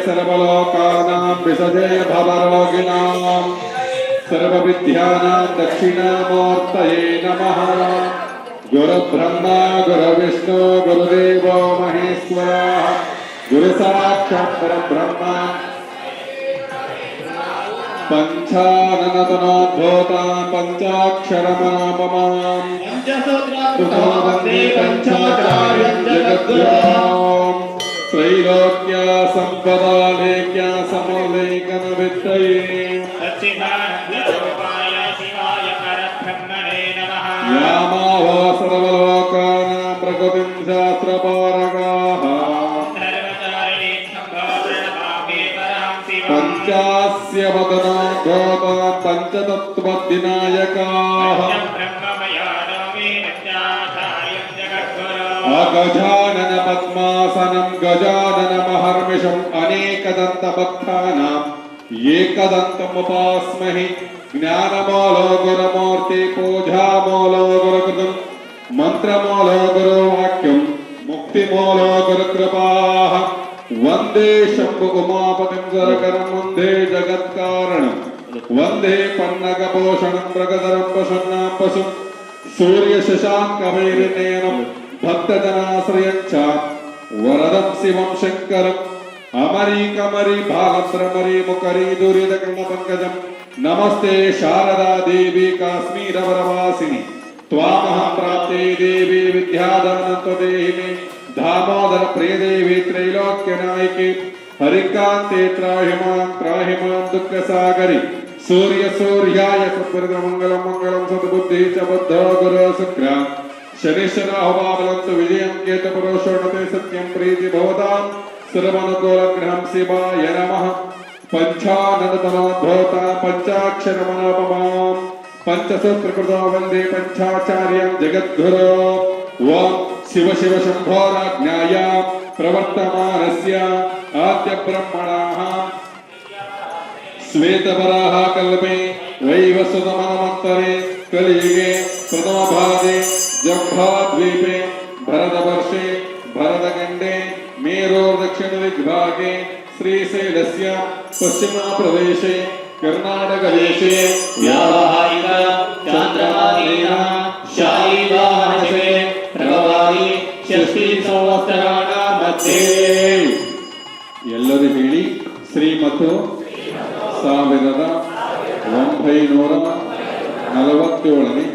सर्वलोकानां विसजे भवरोगिणां सर्वविद्यानां दक्षिणामूर्तये नमः। गुरुब्रह्मा गुरुविष्णु गुरुदेवो महेश्वरः गुरुसाक्षात् परब्रह्म पंचाननतनोद्भूता पंचाक्षरमनाममां पंचसूत्रार्था वन्दे पंचाचार्यं जगद्गुरुं त्रैलोक्य संपदा लेख्या समलेखन विद्महे सच्चिदानन्दरूपाय शिवाय परब्रह्मणे नमः। यामाहो सर्वलोकानां प्रकृतिं शास्त्रपारगाः पंचास्य वदनोद्भूता पंचतत्त्वविनायकाः अगजानन पद्मासनं गजाननमहर्निशम् अनेकदन्तभक्तानाम् एकदन्तमुपास्महे। ज्ञानमूलो गुरुमूर्ति पूजामूलो गुरुकृतं मन्त्रमूलो गुरुवाक्यं मुक्तिमूलो गुरुकृपाः वंदे शंभु उमापतिं सरकरं वंदे जगत्कारणं वंदे पन्नगभूषणं मृगधरं प्रसन्नां पशुं सूर्यशशाङ्कवैरिनेनं भक्तजनाश्रयं च वरदं शिवं शङ्करम् अमरीकमरी भालभ्रमरी मुकरी दुरितकर्णपङ्कजं नमस्ते शारदा देवी काश्मीरवरवासिनी त्वामहं प्राप्ते देवी विद्यादानं त्वदेहि मे दामोदर प्रिय देवी त्रैलोक्य नायिके हरिकांते त्राहिमां दुःख सागरी सूर्य सूर्याय सत्वरित मंगलम मंगलम सद्बुद्धि च बुद्धो गुरु शुक्र शनिश्चर अहोबाबलंतु विजयं केतु पुरुषोणते सत्यं प्रीति भवतां सर्वनुकूलग्रहं शिवाय नमः। पंचाननतनोद्भूता पंचाक्षरमनापमां पंचसूत्रकृतो वन्दे पंचाचार्यं जगद्गुरो ओं शिव शिव शंभोराज्ञाय प्रवर्तमानस्य आद्य ब्रह्मणः श्वेतवराह कल्पे वैवस्वतमन्वन्तरे कलियुगे प्रथमभागे जम्भाद्वीपे भरतवर्षे भरतखण्डे मेरोर्दक्षिणदिग्भागे श्रीशैलस्य पश्चिमप्रदेशे कर्नाटकदेशे व्यावहारिक चान्द्रमानेन शालिवाहनसे प्रभवादि षष्ठी संवत्सराणां मध्ये ಎಲ್ಲರೂ ಹೇಳಿ ಶ್ರೀಮತು 1947ನೇ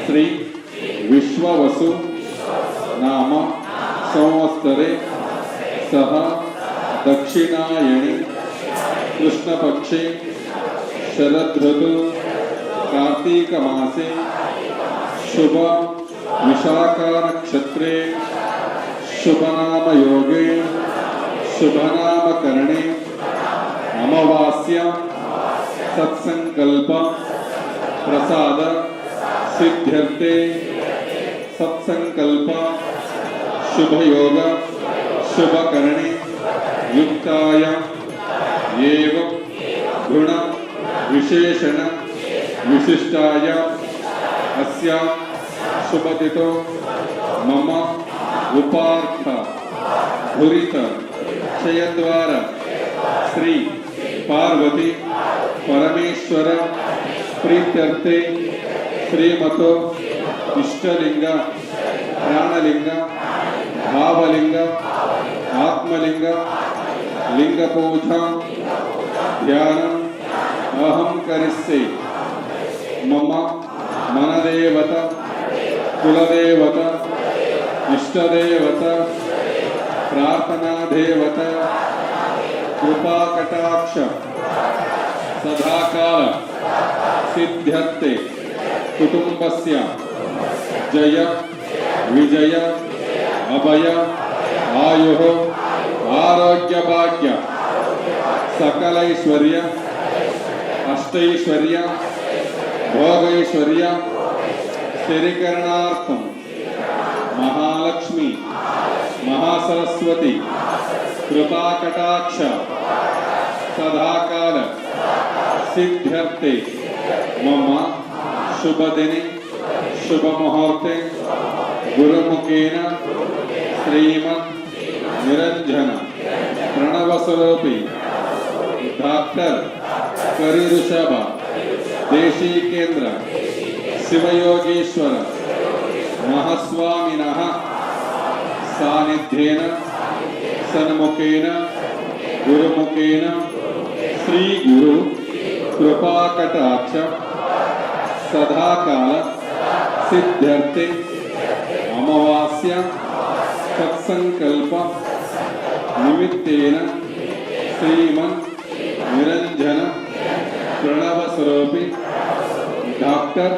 ಶ್ರೀ ವಿಶ್ವವಸು ನಾಮ ಸಂವತ್ಸರೆ ಸಹ ದಕ್ಷಿಣಾಯಣಿ ಕೃಷ್ಣಪಕ್ಷೆ ಶರದೃತು कार्तिक मासे शुभ विशाखा नक्षत्रे शुभनाम योगे शुभनाम करणे अमावास्य सत्संकल्प प्रसाद सिद्ध्यर्थे सत्संकल्प शुभ योग शुभ करणे युक्ताय एवं गुण विशेषण विशिष्टाय अस्य शुभतिथो मम उपार्थ धुरित क्षयद्वार श्री पार्वती परमेश्वर प्रीत्यर्थे श्रीमतो इष्टलिंग प्राणलिंग भावलिंग आत्मलिंग लिंग पूजा ध्यान अहम करिष्ये। मम मनदेवता कुलदेवता इष्टदेवता प्रार्थना देवता कृपा कटाक्ष सदाकाल सिद्ध्यर्थे कुटुंबस्य जय विजय अभय आयुः आरोग्य भाग्य सकलैश्वर्य अष्टैश्वर्य भोगैश्वर्य स्थिरीकरणार्थं महालक्ष्मी महासरस्वती कृपा कटाक्ष सदाकाल सिद्ध्यर्थे मम शुभ दिने शुभ मुहूर्ते गुरुमुखेन श्रीमन् निरंजन प्रणव ಪ್ರಣವಸ್ವರೂಪಿ ಡಾಕ್ಟರ್ ಕರಿಋಷಭ ದೇಶಿಕೇಂದ್ರ ಶಿವಯೋಗೀಶ್ವರ ಮಹಾಸ್ವಾಮಿನಃ ಸಾನ್ನಿಧ್ಯೇನ ಸನ್ಮುಖೇನ ಗುರುಮುಖೇನ ಶ್ರೀ ಗುರು ಕೃಪಾಕಟಾಕ್ಷ ಸದಾಕಾಲ ಸಿದ್ಧ್ಯರ್ಥೆ ಅಮಾವಾಸ್ಯ ಸತ್ಸಂಕಲ್ಪ ನಿಮಿತ್ತೇನ ಶ್ರೀಮನ್ ನಿರಂಜನ ಪ್ರಣವ ಸ್ವರೂಪಿ ಡಾಕ್ಟರ್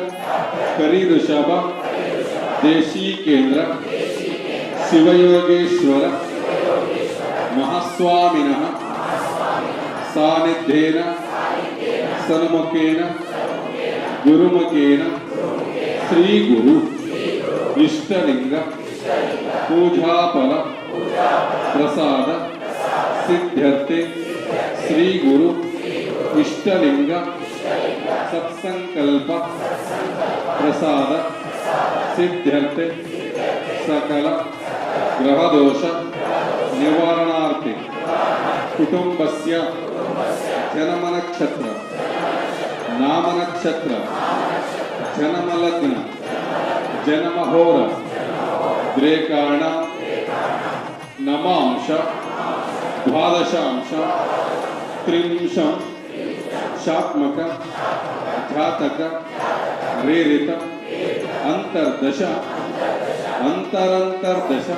ಕರಿಋಷಭ ದೇಶಿಕೇಂದ್ರ ಶಿವಯೋಗೇಶ್ವರ ಮಹಾಸ್ವಾಮಿನಃ ಸಾನ್ನಿಧ್ಯೇನ ಸನ್ಮುಖೇನ ಗುರುಮುಖೇನ ಶ್ರೀ ಗುರು ಇಷ್ಟಲಿಂಗ ಪೂಜಾಫಲ ಪ್ರಸಾದ ಸಿದ್ಧ್ಯರ್ಥೆ ಶ್ರೀ ಗುರು ಇಷ್ಟಲಿಂಗ ಸತ್ಸಂಕಲ್ಪ ಪ್ರಸಾದ ಸಿದ್ಧ್ಯರ್ಥೆ ಸಕಲ ಗ್ರಹದೋಷ ನಿವಾರಣಾರ್ಥಿ ಕುಟುಂಬಸ್ಯ ಜನಮನಕ್ಷತ್ರ ನಾಮನಕ್ಷತ್ರ ಜನಮಲಗ್ನ ಜನಮಹೋರ ದ್ರೇಕಾಣ ನಮಾಂಶ ದ್ವಾದಶಾಂಶ ತ್ರಿಂಶಂ ಶಾತ್ಮಕ ಜಾತಕ ರೇರಿತ ಅಂತರ್ದಶ ಅಂತರಂತರ್ದಶ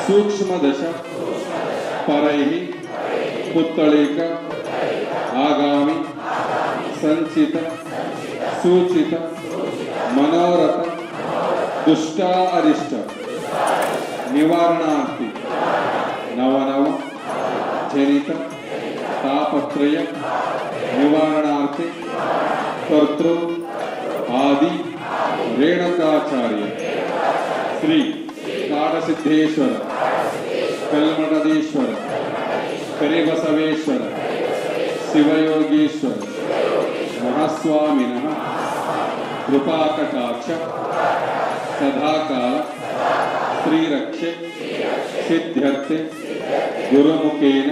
ಸೂಕ್ಷ್ಮದಶ ಪರೈಃ ಪುತ್ತಳಿಕ ಆಗಾಮಿ ಸಂಚಿತ ಸೂಚಿತ ಮನೋರಥ ದುಷ್ಟ ಅರಿಷ್ಟ ನಿವಾರಣಾರ್ಥಿ ನವನವ ಜನಿತ ತಾಪತ್ರಯ ನಿವಾರಣಾರ್ಥಿ ಕರ್ತೃ ಆದಿ ರೇಣುಕಾಚಾರ್ಯ ಶ್ರೀ ಕಾಡಸಿದ್ದೇಶ್ವರ ಕಲ್ಮಠದೀಶ್ವರ ಕರಿಬಸವೇಶ್ವರ ಶಿವಯೋಗೀಶ್ವರ ಮಹಾಸ್ವಾಮಿನಃ ಕೃಪಾಕಟಾಕ್ಷ ಸದಾಕಾಲ ಶ್ರೀರಕ್ಷೆ ಸಿದ್ಧ್ಯರ್ಥೆ ಗುರುಮುಖೇನ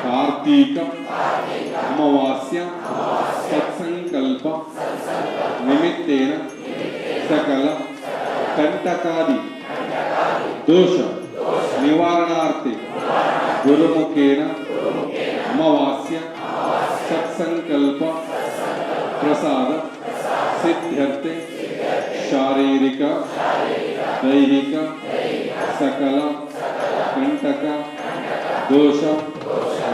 ಕಾರ್ತೀಕ ಅಮಾವಾಸ್ಯ ಸತ್ಸಂಕಲ್ಪ ನಿಮಿತ್ತೇನ ಸಕಲ ಕಂಟಕಾದಿ ದೋಷ ನಿವಾರಣಾರ್ಥಿ ಗುರುಮುಖೇನ ಅಮಾವಾಸ್ಯ ಸತ್ಸಂಕಲ್ಪ ಪ್ರಸಾದ ಸಿದ್ಧ್ಯರ್ಥೆ ಶಾರೀರಿಕ ದೈಹಿಕ ಸಕಲ ಕಂಟಕ ದೋಷ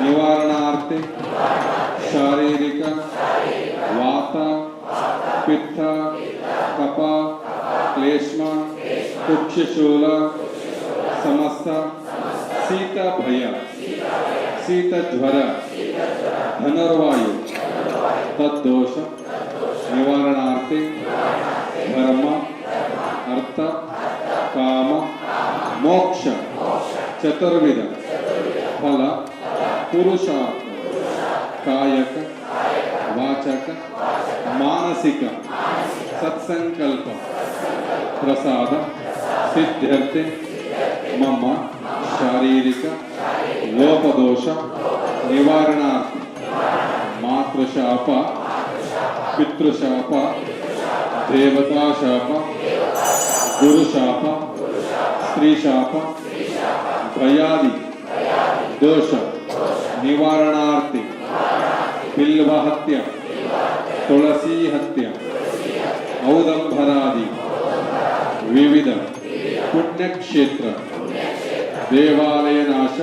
ನಿವಾರಣಾರ್ಥಿ ಶಾರೀರಿಕ ವಾತ ಪಿತ್ತ ಕಫ ಕ್ಲೇಶ್ಮ ಕುಕ್ಷಶೂಲ ಸಮಸ್ತ ಶೀತ ಭಯ ಶೀತ ಜ್ವರ ಧನುರ್ವಾಯು ತದ್ದೋಷ ನಿವಾರಣಾರ್ಥಿ ಧರ್ಮ ಅರ್ಥ ಕಾಮ ಮೋಕ್ಷ ಚತುರ್ವಿಧ ಫಲ ಪುರುಷಾರ್ಥ ಕಾಯಕ ವಾಚಕ ಮಾನಸಿಕ ಸತ್ಸಂಕಲ್ಪ ಪ್ರಸಾದ ಸಿದ್ಧ್ಯರ್ಥೆ ಮಮ ಶಾರೀರಿಕ ಲೋಪದೋಷ ನಿವಾರಣಾರ್ಥಿ ಮಾತೃಶಾಪ ಪಿತೃಶಾಪ ದೇವತಾಶಾಪ ಗುರುಶಾಪ ಸ್ತ್ರೀಶಾಪ ಭಯಾದಿ ದೋಷ ನಿವಾರಣಾರ್ಥಿ ಬಿಲ್ವ ಹತ್ಯ ತುಳಸಿ ಹತ್ಯ ಔದಂಬರಾದಿ ವಿವಿಧ ಪುಣ್ಯಕ್ಷೇತ್ರ ದೇವಾಲಯ ನಾಶ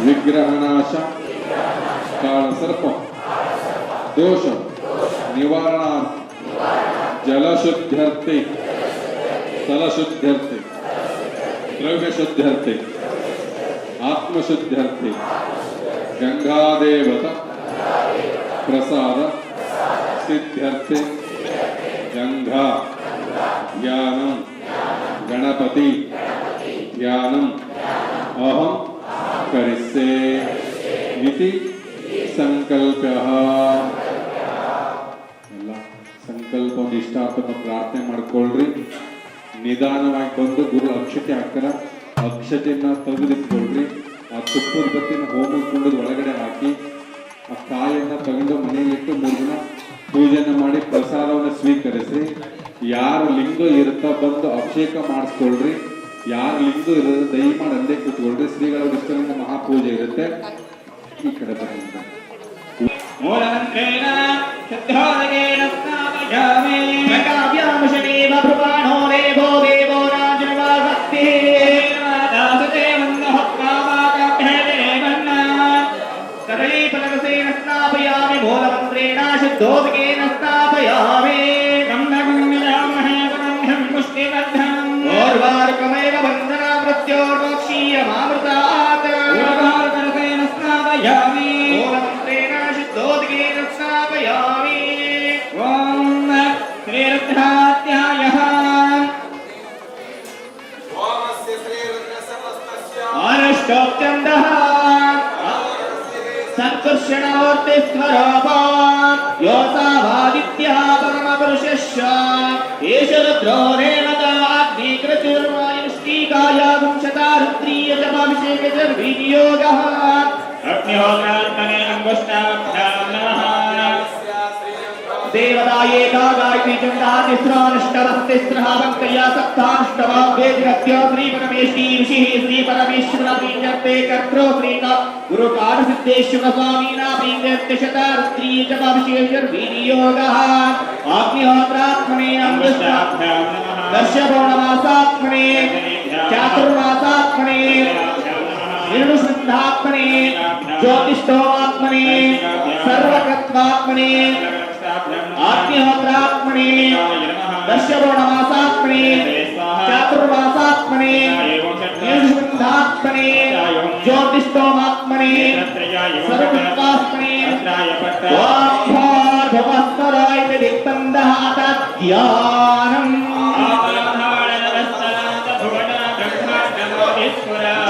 ವಿಗ್ರಹ ನಾಶ ಕಾಳಸರ್ಪ ದೋಷ ನಿವಾರಣಾರ್ಥಿ ಜಲಶುದ್ಧ್ಯರ್ಥಿ ಸ್ಥಳಶುದ್ಧ್ಯರ್ಥಿ ದ್ರವ್ಯಶುದ್ಧ್ಯರ್ಥಿ ಆತ್ಮಶುದ್ಧ್ಯರ್ಥಿ ಗಂಗಾದೇವತ ಪ್ರಸಾದ ಸಿದ್ಧ್ಯರ್ಥಿ ಗಂಗಾ ಧ್ಯಾನಂ ಗಣಪತಿ ಧ್ಯಾನಂ ಅಹಂ ಕರಿಸ್ಸೆ ಇತಿ ಸಂಕಲ್ಪಃ. ಎಲ್ಲ ಸಂಕಲ್ಪ ಒಂದು ಇಷ್ಟಾರ್ಥನ ಪ್ರಾರ್ಥನೆ ಮಾಡ್ಕೊಳ್ರಿ. ನಿಧಾನವಾಗಿ ಬಂದು ಗುರು ಅಕ್ಷತೆ ಹಾಕ್ತಾರ, ಅಕ್ಷತೆಯನ್ನ ತೆಗೆದಿಟ್ಕೊಳ್ರಿ. ತುಪ್ಪದ ಬತ್ತಿನ ಹೋಮ ಕುಂಡದ ಒಳಗಡೆ ಹಾಕಿ ಆ ಕಾಯನ್ನು ತಗೊಂಡು ಮನೆಯಲ್ಲಿಟ್ಟು 3 ದಿನ ಪೂಜೆಯನ್ನು ಮಾಡಿ ಪ್ರಸಾದವನ್ನು ಸ್ವೀಕರಿಸಿ. ಯಾರು ಲಿಂಗ ಇರುತ್ತಾ ಬಂದು ಅಭಿಷೇಕ ಮಾಡಿಸ್ಕೊಳ್ರಿ. ಯಾರು ಲಿಂಗ ಇರೋದು ದಯಮಾಡಿ ಅಲ್ಲೇ ಕೂತ್ಕೊಳ್ರಿ. ಶ್ರೀಗಳ ಇಷ್ಟಲಿಂಗ ಮಹಾಪೂಜೆ ಇರುತ್ತೆ. ಈ ಕಡೆ ಬನ್ನಿ. ಮೂಲಮಂತ್ರೇಣ ಶುದ್ಧೋದಕೇನ ಸ್ನಾಪಯಾಮಿ ಪ್ರಕಾವ್ಯಾಮಶನೇವ ಭೃಪಾಣೋ ದೇವೋ ದೇವೋ ರಾಜನವಾಸಕ್ತಿ ದಾಸತೆ ಮಂದಹತ್ಕಾಮಾಕಭ್ಯದೇವನ್ನ ಕದಳೀಫಲರಸೇನ ಸ್ನಾಪಯಾಮಿ ಮೂಲಮಂತ್ರೇಣ ಶುದ್ಧೋದಕೇನ ಸ್ನಾಪಯಾಮಿ ಬ್ರಹ್ಮಗುಣ್ಯಯಾಮಹೇ ಬ್ರಹ್ಮಂ ಮುಷ್ಟಿಬದ್ಧಂ ಓರ್ವಾರುಕಮೇವ ವಂದನಾ ಮೃತ್ಯೋರ್ಮೋಕ್ಷೀಯಮಾಮೃತಾತ್ ಓರ್ವಾರುಕರಸೇನ ಸ್ನಾಪಯಾಮಿ ಮೂಲಮಂತ್ರೇಣ ಶುದ್ಧೋದಕೇನ ಸ್ನಾಪಯಾಮಿ. ಓಂ ಶ್ರೀರುದ್ರಾಧ್ಯಾಯಃ ಅನುಷ್ಠೋಪ್ಚಂದಃ ಸಂಕರ್ಷಣಮೂರ್ತಿಸ್ವರೂಪಾತ್ ಯೋಸಾವಾದಿತ್ಯಃ ಪರಮಪುರುಷಶ್ಚ ಏಷ ರುದ್ರೋ ದೇವತಾ ಅಗ್ನಿಕೃತಿರ್ವಾಯುಷ್ಟಿಕಾಯ ವಂಶತಾ ರುದ್ರೀಯ ಜಪಾಭಿಷೇಕಜರ್ವಿನಿಯೋಗಃ ಅಗ್ನಿಹೋತ್ರಾತ್ಮನೆ ಅಂಗುಷ್ಟಾಭ್ಯಾಂ ನಮಃ. देवताये गायत्री चंडातिस्रानिष्टवस्तिस्रः भक्तया सप्ताष्टवाभ्येतिरत्य श्रीपरमेश्वरी ऋषिः श्रीपरमेश्वर प्रीत्यर्थे कर्तृ श्रीक गुरुकालसिद्धेश्वर स्वामिना प्रीत्यर्थे शतारुद्री जपाभिषेकर्विनियोगः अग्निहोत्रात्मने अंगुष्टाभ्यां नमः. दर्शपौर्णमासात्मने चातुर्मासात्मने निर्णुसन्धात्मने ज्योतिष्ठोमात्मने सर्वकत्वात्मने आत्महोत्रात्मने दर्शपौर्णमासात्मने चातुर्मासात्मने निर्णुसन्धात्मने ज्योतिष्ठोमात्मने सर्वकत्वात्मने वाक्भार्भवस्तराय दिक्पन्दः तद्ध्यानम्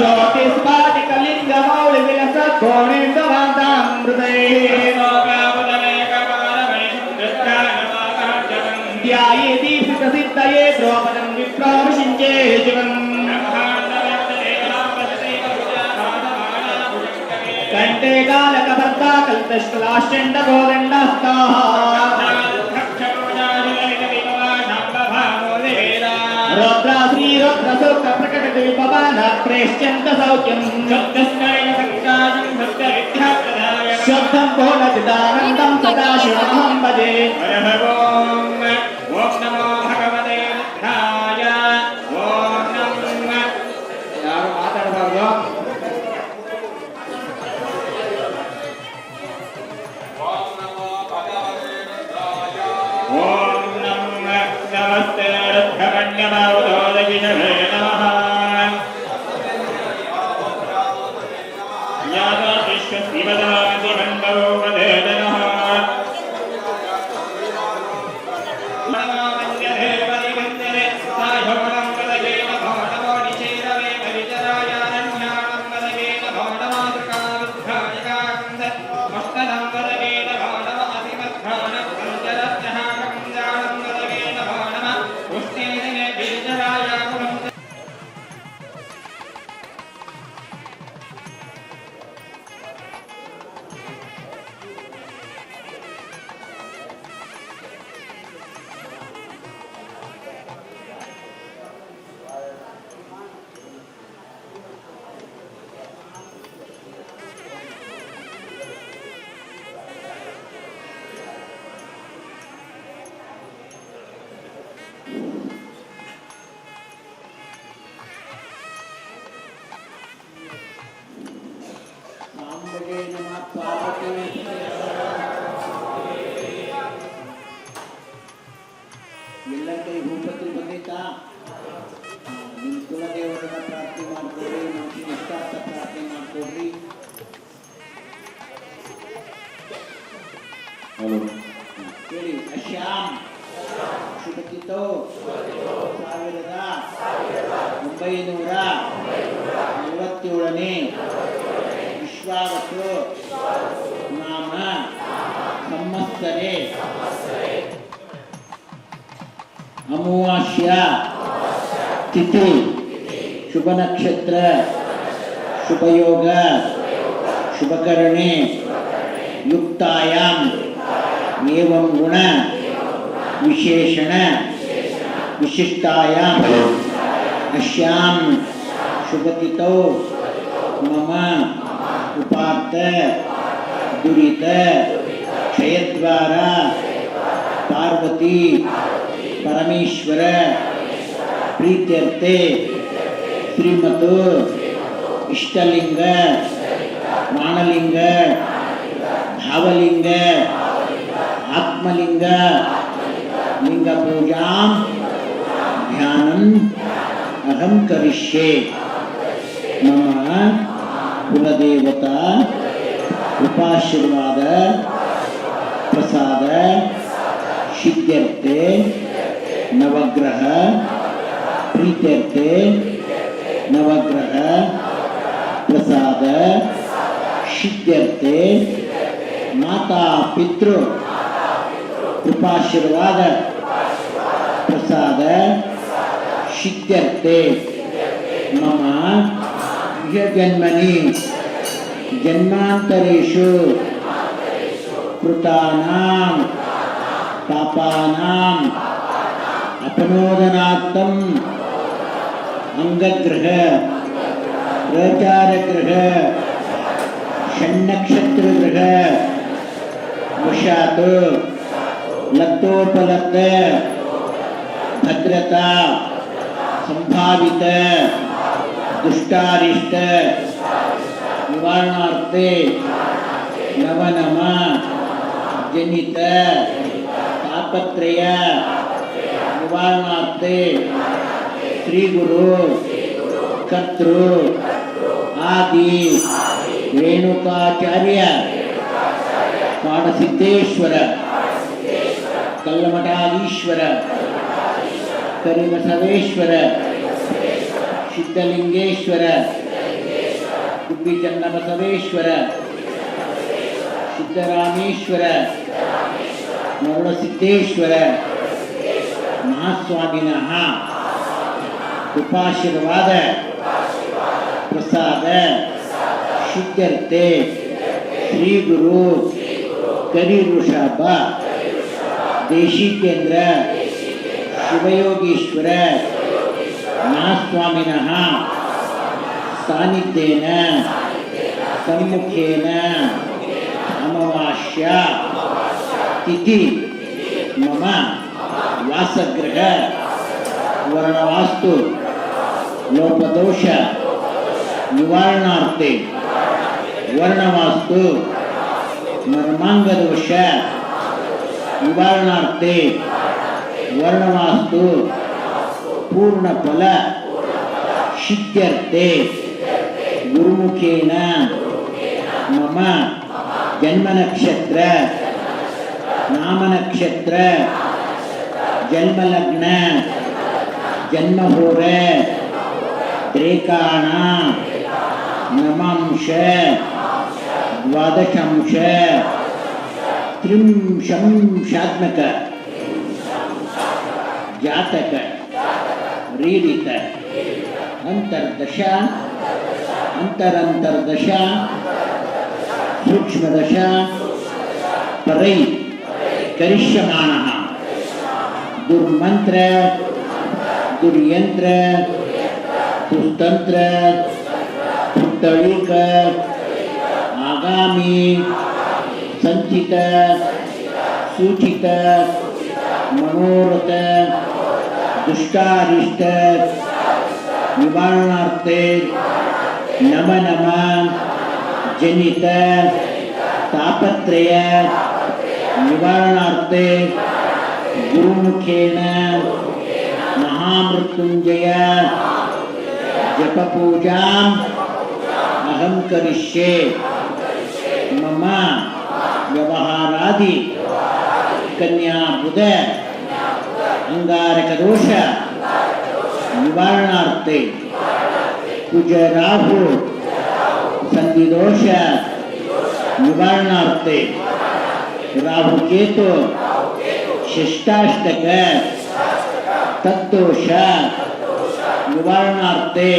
ज्योतिस्पाटिकलिङ्गमौलिविलसत्कोणेन्दवान्तामृते ध्याये दीपितसिद्धये द्रौपदं विप्रावशिञ्चे जीवन् कण्ठे कालकभर्ता कल्पष्कलाश्चण्डगोदण्डस्ताः रुद्रा श्रीरुद्रसूक्त प्रकटद्विपवन प्रेष्यन्त सौख्यं शुद्धं पूर्णचिदानन्दं सदाशिवमहं भजे. ओम नमो भगवते रुद्राय. ओम नमः याರು ಮಾತಾಡಬಾರದು. ಓಂ ನಮಃ ನಮಸ್ತೆ ರುದ್ರಗಣ್ಯಮಾವಧೋದಗಿನವೇ ನಮಃ. ಯಾದಾ ವಿಶ್ವಸ್ತಿವದಾದಿ ಮಂಡಲೋ ವದೇನಃ. ಎಲ್ಲ ಕೈ ಭೂಪತಿ ಬಂದೈತಾ? ನಿಮ್ಮ ಕುಲದೇವರನ್ನ ಪ್ರಾರ್ಥನೆ ಮಾಡ್ಕೊಡ್ರಿ, ಮನುಷ್ಯನ ಇಷ್ಟಾರ್ಥ ಪ್ರಾರ್ಥನೆ ಮಾಡ್ಕೊಡ್ರಿ. ಹೇಳಿ. ಅಶ್ಯಾಮ್ ಶುಭಚಿತೋ 1947ನೇ ವಿಶ್ವಾವಸು ನಾಮ ಸಂವತ್ಸರೆ ಅಮಾವಾಸ್ಯ ತಿಥಿ ಶುಭ ನಕ್ಷತ್ರ शुभयोग शुभकरणे युक्तायाम एवं गुण विशेषण विशिष्टायाम अस्याम शुभतिथौ मम उपात्त दुरित क्षयद्वारा पार्वती परमेश्वर प्रीत्यर्थे श्रीमतो इष्टलिंग मानलिंग भावलिंग आत्मलिंग लिंग पूजा ध्यानम अहम करिष्ये मम कुलदेवता उपाशीर्वाद प्रसाद सिद्ध्यर्थे नवग्रह प्रीत्यर्थे नवग्रह प्रसाद सिद्ध्यर्थे माता पितृ कृपाशीर्वाद प्रसाद सिद्ध्यर्थे मम जन्मनि जन्मांतरेषु कृतानां पापानां अपनोदनार्थम् अंगग्रह प्रचारग्रह षण्नक्षत्रग्रह वशात् लब्धोपलब्ध भद्रता संभावित दुष्टारिष्ट निवारणार्थे नवनम जनित तापत्रय निवारणार्थे श्री गुरु कर्तृ आदि रेणुकाचार्य काडसिद्धेश्वर कल्लमठाधीश्वर करिबसवेश्वर सिद्धलिंगेश्वर गुब्बिचन्नबसवेश्वर सिद्धरामेश्वर मरुडसिद्धेश्वर महास्वामिनः कृपाशीर्वाद प्रसाद सिद्ध्यर्थे श्री गुरु करिऋषभ देशिकेन्द्र शिवयोगीश्वर महास्वामिनः सान्निध्येन सम्मुखेन अमावास्या तिथि मम वासगृह वर्णवास्तु लोपदोष निवारणार्थे वर्णवास्तु मर्मांगदोष निवारणार्थे वर्णवास्तु पूर्णफल सिद्ध्यर्थे गुरुमुखेन मम जन्मनक्षत्र नामनक्षत्र जन्मलग्न जन्महोर त्रेकाण नमांश द्वादशांश त्रिंशंशात्मक जातक रीडित अंतर्दश अंतरंतर्दश सूक्ष्मदश परै करिष्यमाणः दुर्मंत्र दुर्यंत्र दुस्तंत्र पुत्तळिक आगामी संचित सूचित मनोरथ दुष्टारिष्ट निवारणार्थे नम नम जनित तापत्रय निवारणार्थे गुरुमुखेन महामृत्युंजय जपपूजाम् अहं करिष्ये मम व्यवहारादि कन्या बुध अंगारक दोष निवारणार्थे कुज राहु संधि दोष निवारणार्थे राहु केतु शिष्टाष्टक तत्दोष निवारणार्थे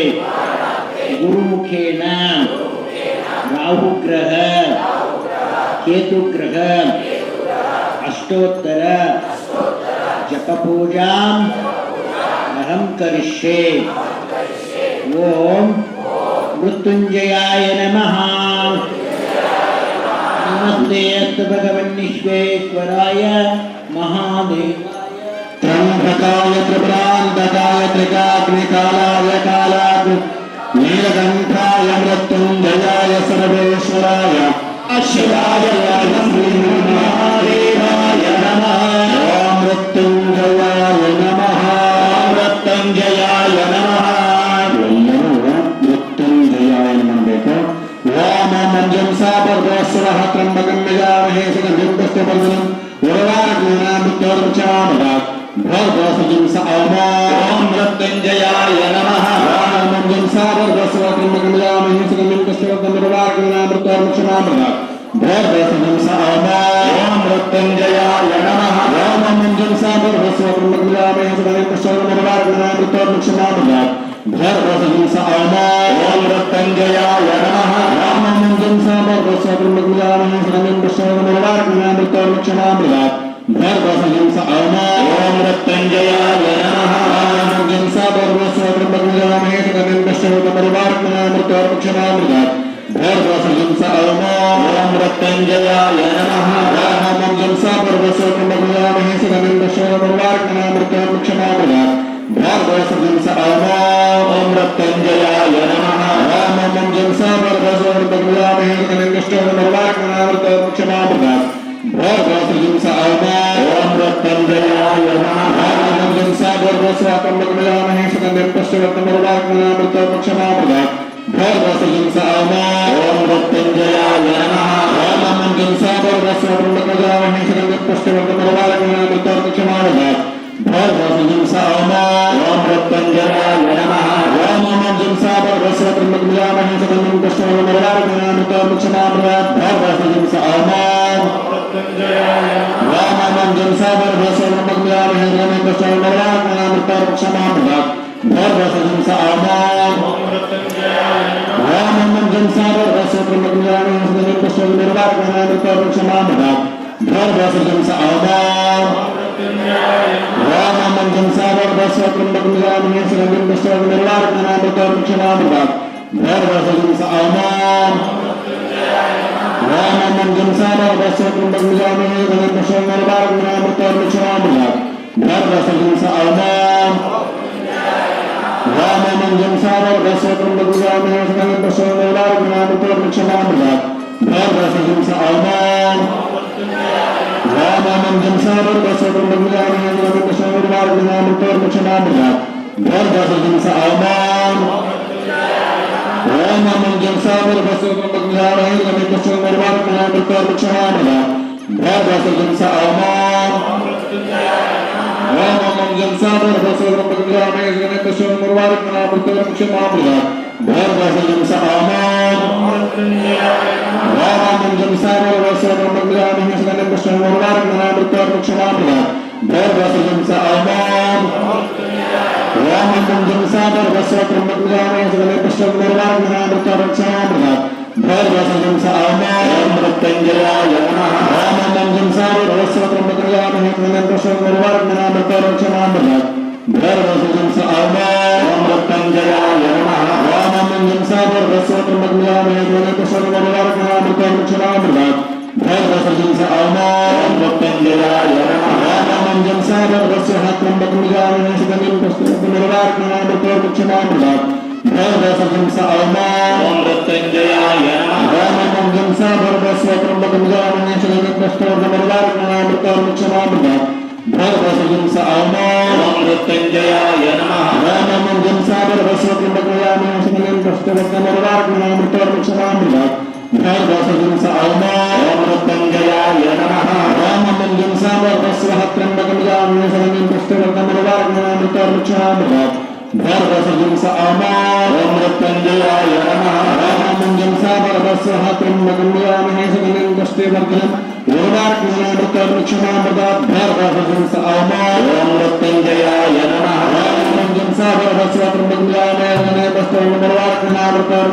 गुरुमुखेन राहुग्रह केतुग्रह अष्टोत्तर जपपूजाम् अहं करिष्ये। ओम मृत्युंजयाय नमः। नमस्ते अस्तु भगवन् विश्वेश्वराय महादेवाय। त्र्यंबकाय त्रिपुरान्तकाय त्रिकाग्निकालाय कालाग्नि नीलकण्ठाय मृत्युञ्जयाय सर्वेश्वराय शिवाय श्रीमन्महादेवाय नमः। ॐ मृत्युञ्जयाय नमः। मृत्युञ्जयाय नमः। मृत्युञ्जयाय नमः। ओम मंजं सापर्गस्वरः त्र्यंबकं यजामहे सुगन्धिं पुष्टिवर्धनम् उर्वारुकमृत्युर्मुक्षामदात् भर्गसुजं स ओम मृत्युञ्जयाय नमः। ओम मंजं सापर्गस्वरः त्र्यंबकं यजामहे सुगन्धिं पुष्टिवर्धनम् उर्वारुकमृत्युर्मुक्षामदात् भर्गसुजं स ओम मृत्युञ्जयाय नमः। ओम मंजं सापर्गस्वरः त्र्यंबकं यजामहे सुगन्धिं पुष्टिवर्धनम् उर्वारुकमृत्युर्मुक्षामदात् भर्गसुजं स ओम मृत्युञ्जयाय नमः। ओम मंजं सापर्गस्वरः त्र्यंबकं यजामहे सुगन्धिं पुष्टिवर्धनम् उर्वारुकमृत्युर्मुक्षामदात् भर्गसुजं स ओम मृत्युञ्जयाय नमः। ओम मंजं सापर्गस्वरः त्र्यंबकं यजामहे सुगन्धिं पुष्टिवर्धनम् उर्वारुकमृत्युर्मुक्षामदात् भर्गसुजं स ओम मृत्युञ्जयाय नमः। ओम मंजं सापर्गस्वरः त्र्यंबकं यजामहे सुगन्धिं पुष्टिवर्धनम् उर्वारुकमृत्युर्मुक्षामदात् भर्गसुजं स ओम मृत्युञ्जयाय नमः। ओम मंजं सापर्गस्वरः त्र्यंबकं यजामहे सुगन्धिं पुष्टिवर्धनम् उर्वारुकमृत्युर्मुक्षामदात् भर्गसुजं स ओम मृत्युञ्जयाय नमः। ओम मंजं सापर्गस्वरः त्र्यंबकं यजामहे सुगन्धिं पुष्टिवर्धनम् उर्वारुकमृत्युर्मुक्षामदात् भर्गसुजं स ओम मृत्युञ्जयाय नमः। ओम मंजं सापर्गस्वरः त्र्यंबकं यजामहे सुगन्धिं पुष्टिवर्धनम् उर्वारुकमृत्युर्मुक्षामदात् भर्गसुजं स ओम मृत्युञ्जयाय नमः। ओम मंजं सापर्गस्वरः त्र्यंबकं यजामहे सुगन्धिं पुष्टिवर्धनम् उर्वारुकमृत्युर्मुक्षामदात् भर्गसुजं स ओम ओम मंजं सापर्गस्वरः त्र्यंबकं यजामहे सुगन्धिं पुष्टिवर्धनम् उर्वारुकमृत्युर्मुक्षामदात् भर्गसुजं स ओम ओम मंजं सापर्गस्वरः त्र्यंबकं यजामहे सुगन्धिं पुष्टिवर्धनम् उर्वारुकमृत्युर्मुक्षामदात् भर्गसुजं स ओम ओम मंजं सापर्गस्वरः त्र्यंबकं यजामहे सुगन्धिं पुष्टिवर्धनम् उर्वारुकमृत्युर्मुक्षामदात् भर्गसुजं स ओम ओम मंजं सापर्गस्वरः त्र्यंबकं यजामहे सुगन्धिं पुष्टिवर्धनम् उर्वारुकमृत्युर्मुक्षामदात् भर्गसुजं स ओम ओम मंजं सापर्गस्वरः त्र्यंबकं यजामहे सुगन्धिं पुष्टिवर्धनम् उर्वारुकमृत्युर्मुक्षामदात् भर्गसुजं स ओम ओम मंजं सापर्गस्वरः त्र्यंबकं यजामहे सुगन्धिं पुष्टिवर्धनम् उर्वारुकमृत्युर्मुक्षामदात् भर्गसुजं स ओम ओम मंजं सापर्गस्वरः त्र्यंबकं यजामहे सुगन्धिं पुष्टिवर्धनम् उर्वारुकमृत्युर्मुक्षामदात् भर्गसुजं स ओम ओम मंजं सापर्गस्वरः त्र्यंबकं यजामहे सुगन्धिं पुष्टिवर्धनम् उर्वारुकमृत्युर्मुक्षामदात् भर्गसुजं स ओम ओम मंजं सापर्गस्वरः त्र्यंबकं यजामहे सुगन्धिं पुष्टिवर्धनम् उर्वारुकमृत्युर्मुक्षामदात् भर्गसुजं स ओम ओम मंजं सापर्गस्वरः त्र्यंबकं यजामहे सुगन्धिं पुष्टिवर्धनम् उर्वारुकमृत्युर्मुक्षामदात् भर्गसुजं स ओम मृत्युञ्जयाय नमः। ओम मंजं सापर्गस्वरः त्र्यंबकं यजामहे सुगन्धिं पुष्टिवर्धनम् उर्वारुकमृत्युर्मुक्षामदात् भर्गसुजं स ओम मृत्युञ्जयाय नमः। ओम मंजं सापर्गस्वरः त्र्यंबकं यजामहे सुगन्धिं पुष्टिवर्धनम् उर्वारुकमृत्युर्मुक्षामदात् भर्गसुजं स ओम मृत्युञ्जयाय नमः। ओम मंजं सापर्गस्वरः त्र्यंबकं यजामहे सुगन्धिं पुष्टिवर्धनम् उर्वारुकमृत्युर्मुक्षामदात् भर्गसुजं स ओम मृत्युञ्जयाय नमः। ओम मंजं सापर्गस्वरः त्र्यंबकं यजामहे सुगन्धिं पुष्टिवर्धनम् उर्वारुकमृत्युर्मुक्षामदात् भर्गसुजं स ओम मृत्युञ्जयाय नमः। ओम मंजं सापर्गस्वरः त्र्यंबकं यजामहे सुगन्धिं पुष्टिवर्धनम् उर्वारुकमृत्युर्मुक्षामदात् भर्गसुजं स ओम मृत्युञ्जयाय नमः। ओम मंजं सापर्गस्वरः त्र्यंबकं यजामहे सुगन्धिं पुष्टिवर्धनम् उर्वारुकमृत्युर्मुक्षामदात् भर्गसुजं स ओम मृत्युञ्जयाय नमः। ओम मंजं सापर्गस्वरः त्र्यंबकं यजामहे सुगन्धिं पुष्टिवर्धनम् उर्वारुकमृत्युर्मुक्षामदात् भर्गसुजं स ओम मृत्युञ्जयाय नमः। ओम मंजं सापर्गस्वरः त्र्यंबकं यजामहे सुगन्धिं पुष्टिवर्धनम्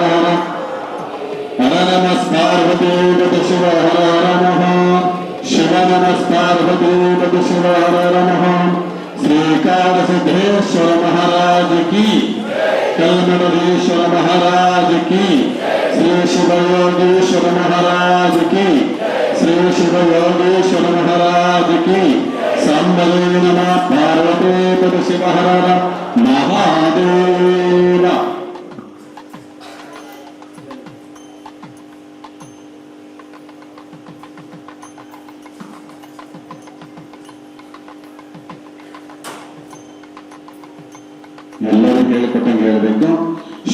हर नमस्पार्वती पति शिव हर नमः शिव नमस्पार्वती पति शिव हर नमः श्रीकालसिद्धेश्वर महाराज की कलमणीश्वर महाराज की श्री शिवयोगीश्वर महाराज की श्री शिवयोगीश्वर महाराज की संबले नमः पार्वती पति शिव हर महादेव ಎಲ್ಲರೂ ಹೇಳಿಕೊಟ್ಟಂಗೆ ಹೇಳಬೇಕು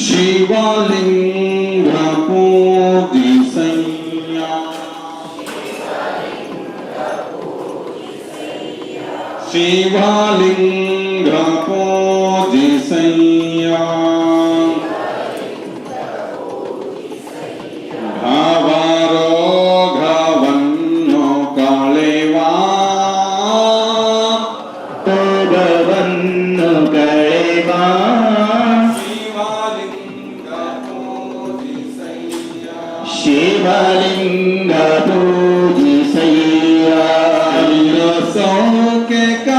ಶಿವಲಿಂಗ ಪೂಜಿಸಯ್ಯ ಶಿವಲಿಂಗ ಪೂಜಿಸಯ್ಯ ಭಾವರೋಗವನ್ನು ಕಳೆವಾ ರೋಗವನ್ನು ಕಳೆವಾ ಶಿವಲಿಂಗ ಪೂಜಿಸಯ್ಯ ಸೌಖ್ಯಕ್ಕಾಗಿ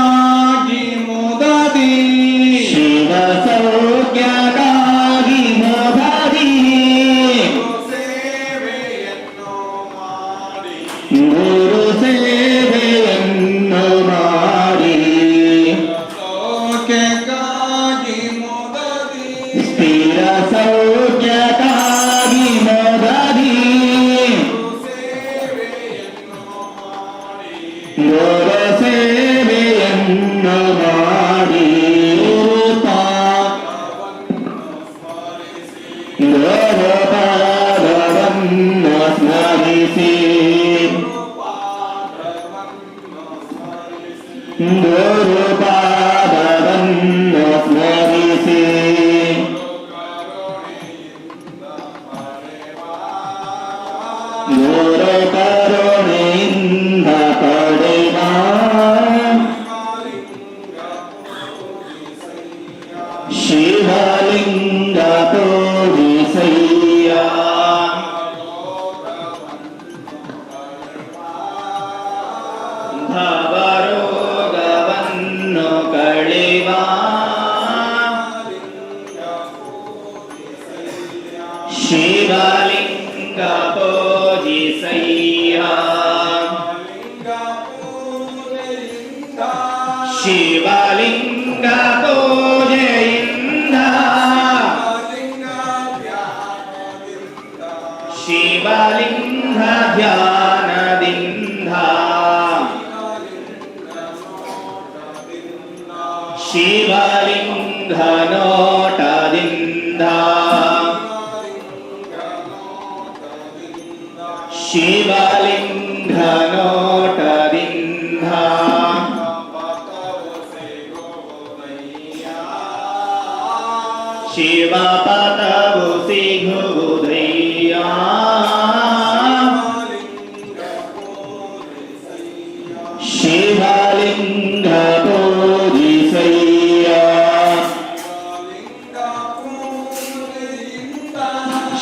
ಮುದದಿ ಶಿವ ಸೌಖ್ಯಕ್ಕಾಗಿ ಮುದದಿ ಗುರು ಸೇವೆಯನ್ನು ಮಾಡಿ ಸೌಖ್ಯಕ್ಕಾಗಿ ಮುದದಿ ಸ್ಥಿರ ಸೌಖ್ಯಕ್ಕಾಗಿ ಮುದದಿ ಗುರು ಸೇವೆಯನ್ನು ಮಾಡಿ ಗುರು ಪಾದವನ್ನು ಸ್ಮರಿಸಿ ಗುರು ಪಾದವನ್ನು ಸ್ಮರಿಸಿ ಗುರು ಕರುಣೆಯಿಂದ ಪಡೆದ ಶಿವಲಿಂಗ ಪೂಜಿಸಯ್ಯ ಭವರೋಗವನ್ನು ಕಳೆವ ಶಿವಲಿಂಗ ಪೂಜಿಸಯ್ಯ ಶಿವಲಿಂಗ ಪೂಜೆಯಿಂದ ಶಿವಲಿಂಗ ಧ್ಯಾನದಿಂದ ಶಿವಲಿಂಗ ನೋಟದಿಂದ ಶಿವಲಿಂಗ ನೋಟದಿಂದ ಶಿವ ಪದವು ಸಿಗುವುದಯ್ಯ ಶಿವಲಿಂಗ ಪೂಜಿಸಯ್ಯ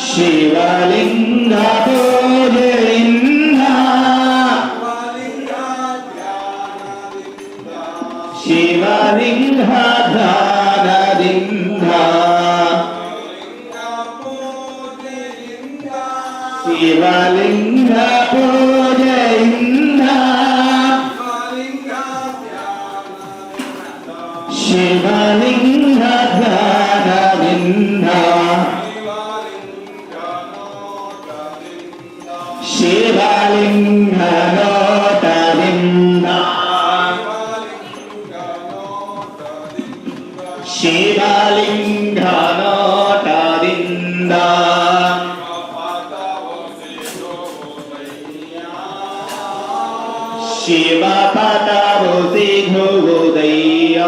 ಶಿವಲಿಂಗ ಪೂಜೆಯಿಂದ ಶಿವಲಿಂಗ ಧ್ಯಾನದಿಂದ ಶಿವಲಿಂಗ ಪೂಜೆಯಿಂದ ಶಿವಲಿಂಗ ಧ್ಯಾನದಿಂದ ಶಿವಲಿಂಗ ನೋಟದಿಂದ ಶಿವಲಿಂಗ ನೋಟದಿಂದ ಶಿವ ಪದವು ಸಿಗುವುದಯ್ಯ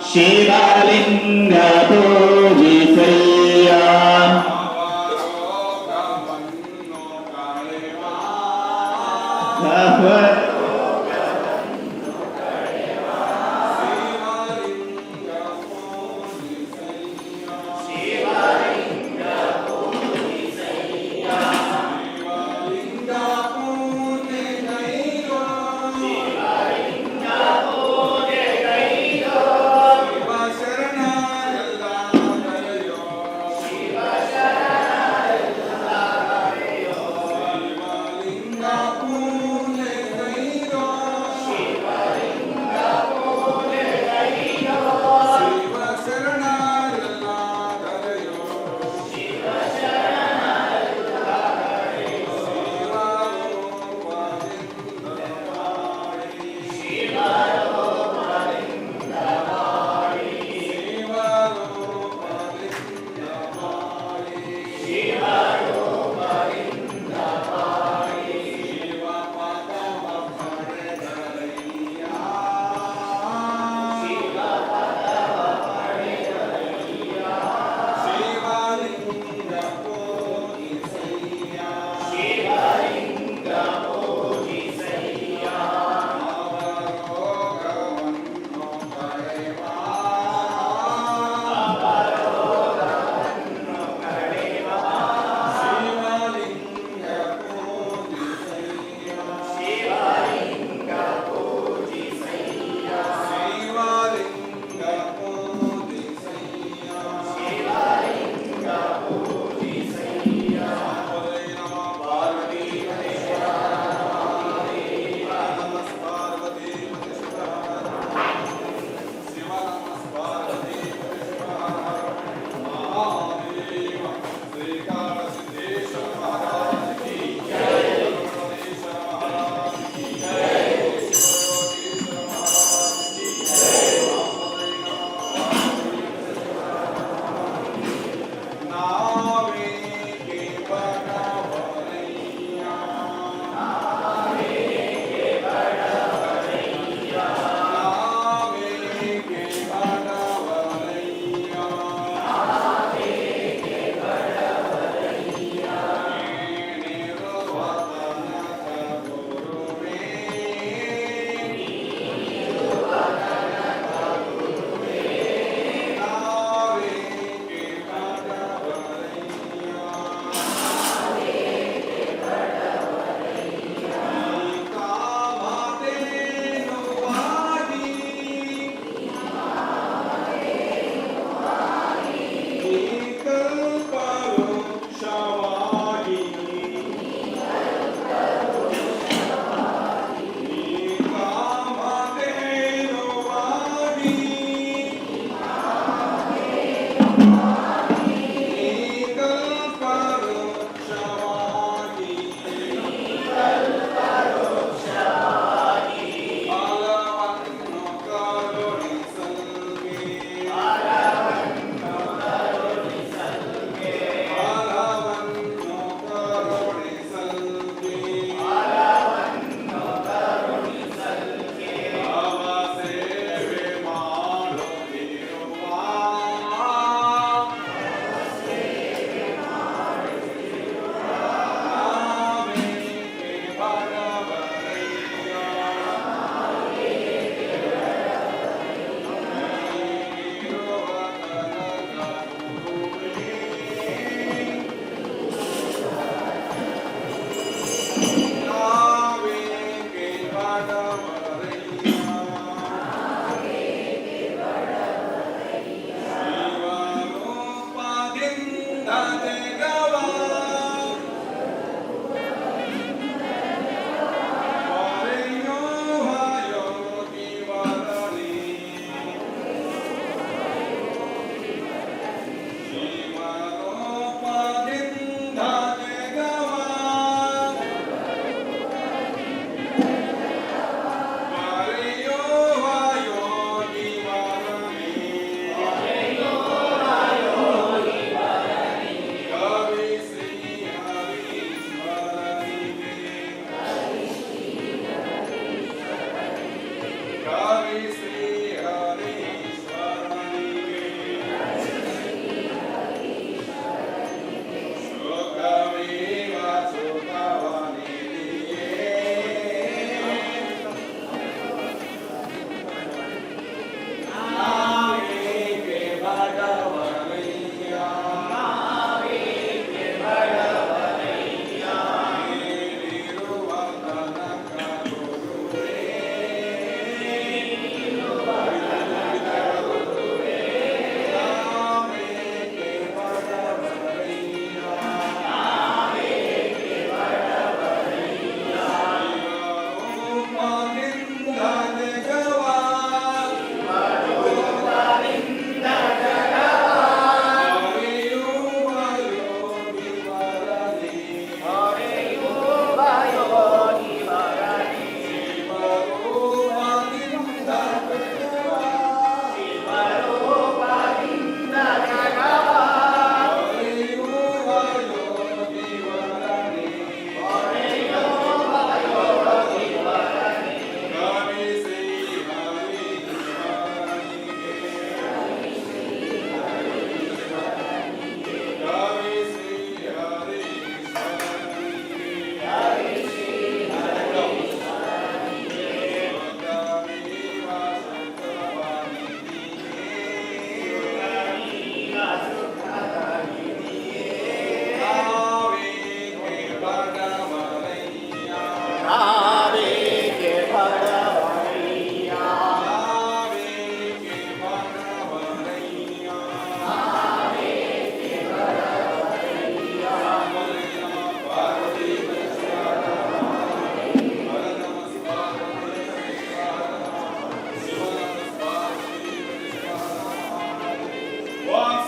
ಶಿವಲಿಂಗ ಪೂಜಿಸಯ್ಯ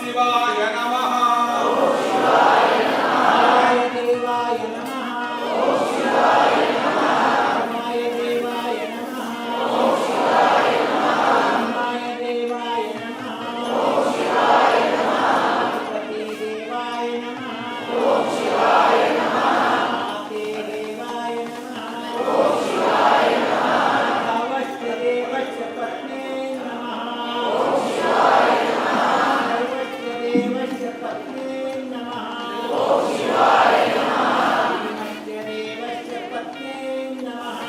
ಶಿವಾಯ ನಮಃ ಶಿವಾಯ ದೇವಾಯ ನಮಃ ಶಿವಾಯ ದೇವಾಯ ನಮಃ ಶಿವಾಯ ದೇವಾಯ ನಮಃ ಗಣಪತಿ ದೇವಾಯ ನಮಃ ಶಿವಾಯ ದೇವಾಯ ನಮಃ ಅವಶ್ಯ ದೇವಶ್ಯ ಪತ್ನೇ ನಮಃ ಸರ್ವಶ್ಯ ದೇವಶ್ಯ ಪತ್ನೇ ನಮಃ ನಮಸ್ಯ ದೇವಶ್ಯ ಪತ್ನೇ ನಮಃ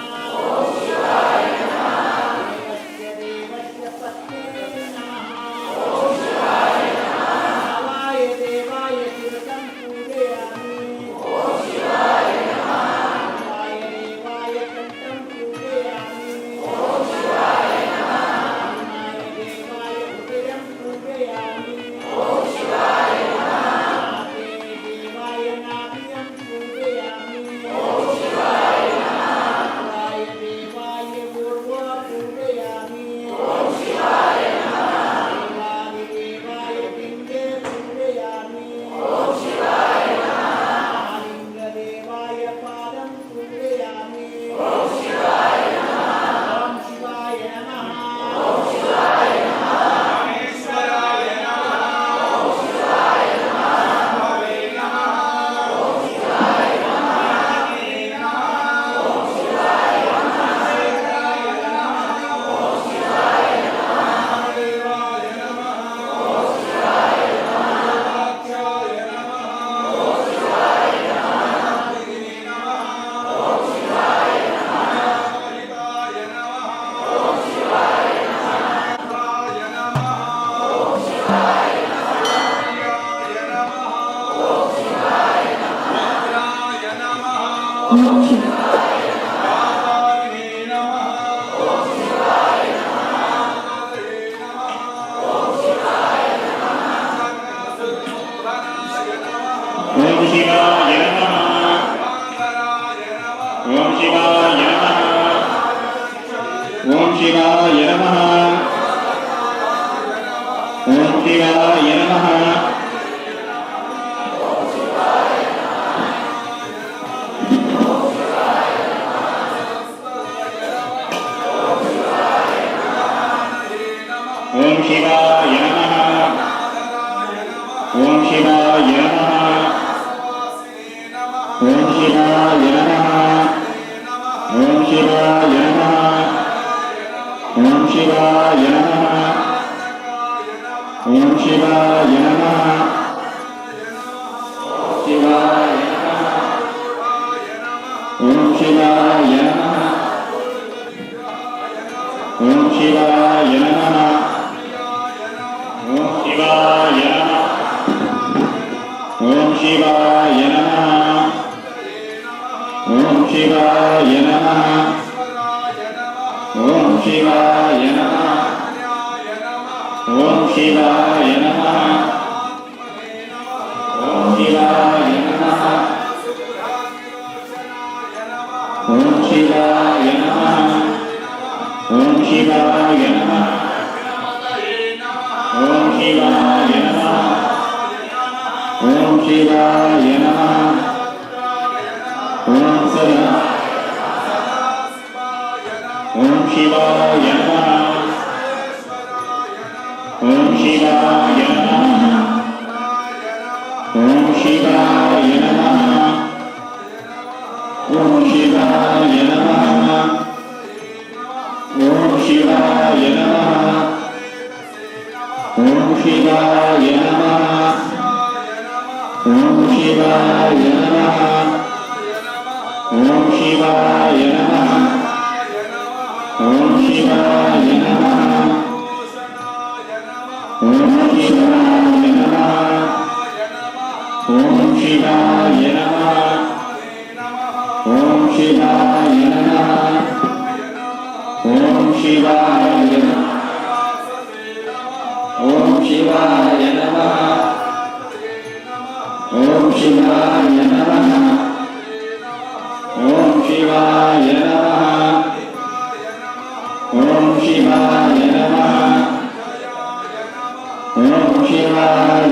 ದೇವಶ್ಯ ದೇವಶ್ಯ ಪತ್ನೇ ನಮಃ ಶಿವಾಯ ದೇವಾಯ ಶಿವಸಂ ಪೂಜಯಾಮಿ ಶಿವಾಯ ದೇವಾಯ ಕಂಠಂ ಪೂಜಯಾಮಿ ಶಿವಾಯ ದೇವಾಯ ಉದಯಂ ಪೂಜಯಾಮಿ ದೇವಾಯ ನಾಭಿಯಂ ಪೂಜಯಾಮಿ ಶಿವಾಯ ದೇವಾಯ ಊರ್ಧ್ವ ಪೂಜಯಾಮಿ ದೇವಾಯ ಪಿಂಡೇ ಪೂಜಯಾಮಿ ಲಿಂಗ ದೇವಾಯ ಪಾದಂ ಪೂಜಯಾಮಿ ಓಂ ಶಿವಾಯ ನಮಃ ಈಶ್ವರಾಯ ನಮಃ ಹರೇ ಓಂ ಶಿವಾಯ ನಮಃ ಓಂ ಶಿವಾಯ ನಮಃ ಓಂ ಶಿವಾಯ ನಮಃ ಓಂ ಶಿವಾಯ ನಮಃ ಓಂ ಶಿವಾಯ ನಮಃ ಓಂ ಶಿವಾಯ ನಮಃ ಓಂ ಶಿವಾಯ ನಮಃ ಓಂ ಶಿವಾಯ ನಮಃ ಓಂ ಶಿವಾಯ ನಮಃ ಓಂ ಶಿವಾಯ ನಮಃ ಶಿವಾಯ ನಮಃ ಓಂ ಶಿವಾಯ ನಮಃ ಓಂ ಶಿವಾಯ ನಮಃ ಓಂ ಶಿವಾಯ ನಮಃ ಓಂ ಶಿವಾಯ ನಮಃ ಓಂ ಶಿವಾಯ ನಮಃ ಓಂ ಶಿವಾಯ ನಮಃ ಓಂ ಶಿವಾಯ ನಮಃ ಓಂ ಶಿವಾಯ ನಮಃ ಓಂ ಶಿವಾಯ ನಮಃ ಓಂ ಶಿವಾಯ ನಮಃ ಓಂ ಶಿವಾಯ ನಮಃ ಓಂ ಶಿವಾಯ ನಮಃ ಓಂ ಸದಾ ಓಂ ಶಿವಾಯ ನಮಃ ಓಂ ಶಿವಾಯ ನಮಃ ಓಂ ಶಿವಾಯ ನಮಃ ಓಂ ಶಿವಾಯ ನಮಃ ಓಂ ಶಿವಾಯ ನಮಃ ಓಂ ಶಿವಾಯ ನಮಃ ಓಂ ಶಿವಾಯ ನಮಃ ಓಂ ಶಿವಾಯ ನಮಃ ಓಂ ಶಿವಾಯ ನಮಃ ಓಂ ಶಿವಾಯ ನಮಃ ಓಂ ಶಿವಾಯ ನಮಃ ಓಂ ಶಿವಾಯ ನಮಃ ಓಂ ಶಿವಾಯ ನಮಃ ಓಂ ಶಿವಾಯ ನಮಃ ಓಂ ಶಿವಾಯ ನಮಃ ಓಂ ಶಿವಾಯ ನಮಃ ಓಂ ಶಿವಾಯ ನಮಃ ಓಂ ಶಿವಾಯ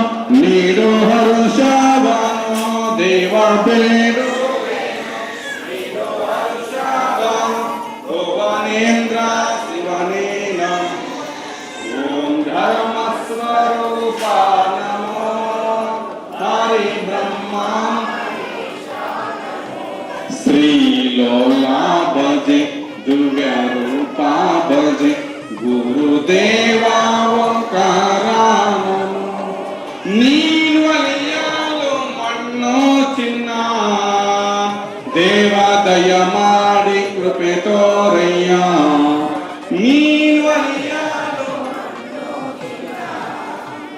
ಭುವನೇಂದ್ರ ಶಿವನೇನ ಓಂ ಧರ್ಮ ಸ್ವರೂಪ ನಮೋ ಹರಿ ಬ್ರಹ್ಮ ಶ್ರೀಲೋಲ ಭಜೆ ದಿವ್ಯ ರೂಪ ಭಜೆ ಗುರುದೇವ ಓಂಕಾರ ನೀನು ಮಣ್ಣು ಚಿನ್ನ ದೇವ ದಯ ಮಾಡಿ ಕೃಪೆ ತೋರಯ್ಯ ನೀನು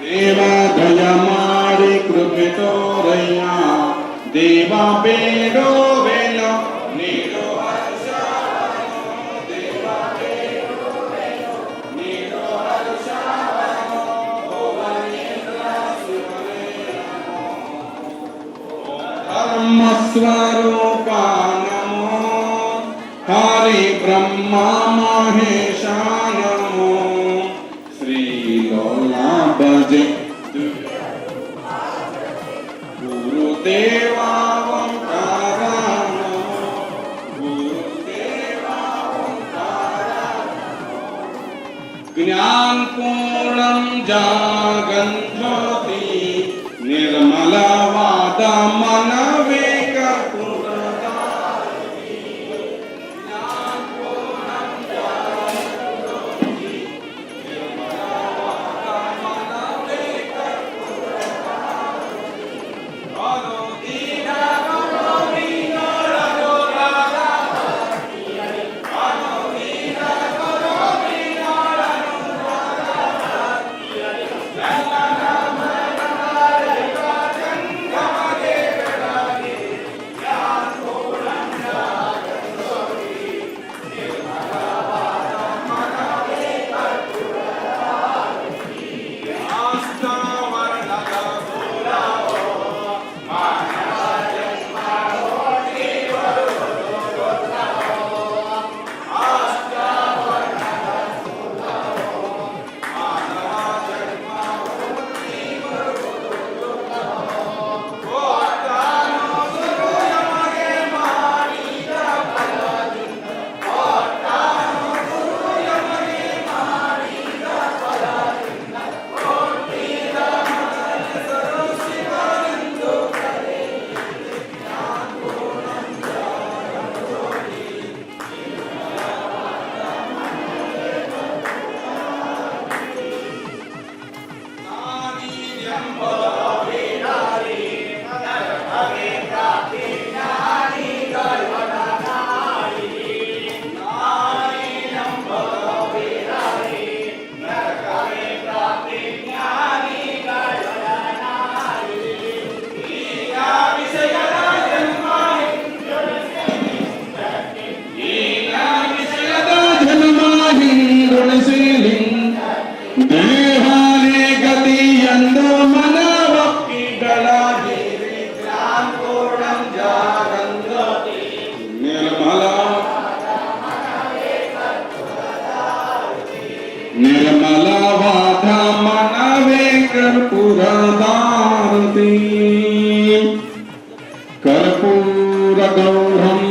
ದೇವ ದಯ ಮಾಡಿ ಕೃಪೆ ತೋರಯ್ಯ ದೇವ ಬೇಡೋ ಬೇನೋ ನೀಡೋ ಸ್ವರೂಪ ನಮೋ ಹರಿ ಬ್ರಹ್ಮ ಮಹೇಶ ನಮೋ ಶ್ರೀಲೋಲ ಭಜೆ ಗುರುದೇವ ಓಂಕಾರ ನಮೋ ಗುರುದೇವ ಓಂಕಾರ ಜ್ಞಾನ ಪೂರ್ಣಂ ಜಾಗನ್ ಜ್ಯೋತಿ ನಿರ್ಮಲವಾದ ಮನವೇ ದೇಹಾನೇ ಗತಿಯಂದು ಮನವಕ್ಕಿಗಳ ನಿರ್ಮಲವಾದ ಮನವೇ ಕರ್ಪೂರದಾರತಿ ಕರ್ಪೂರ ಗೌರಂ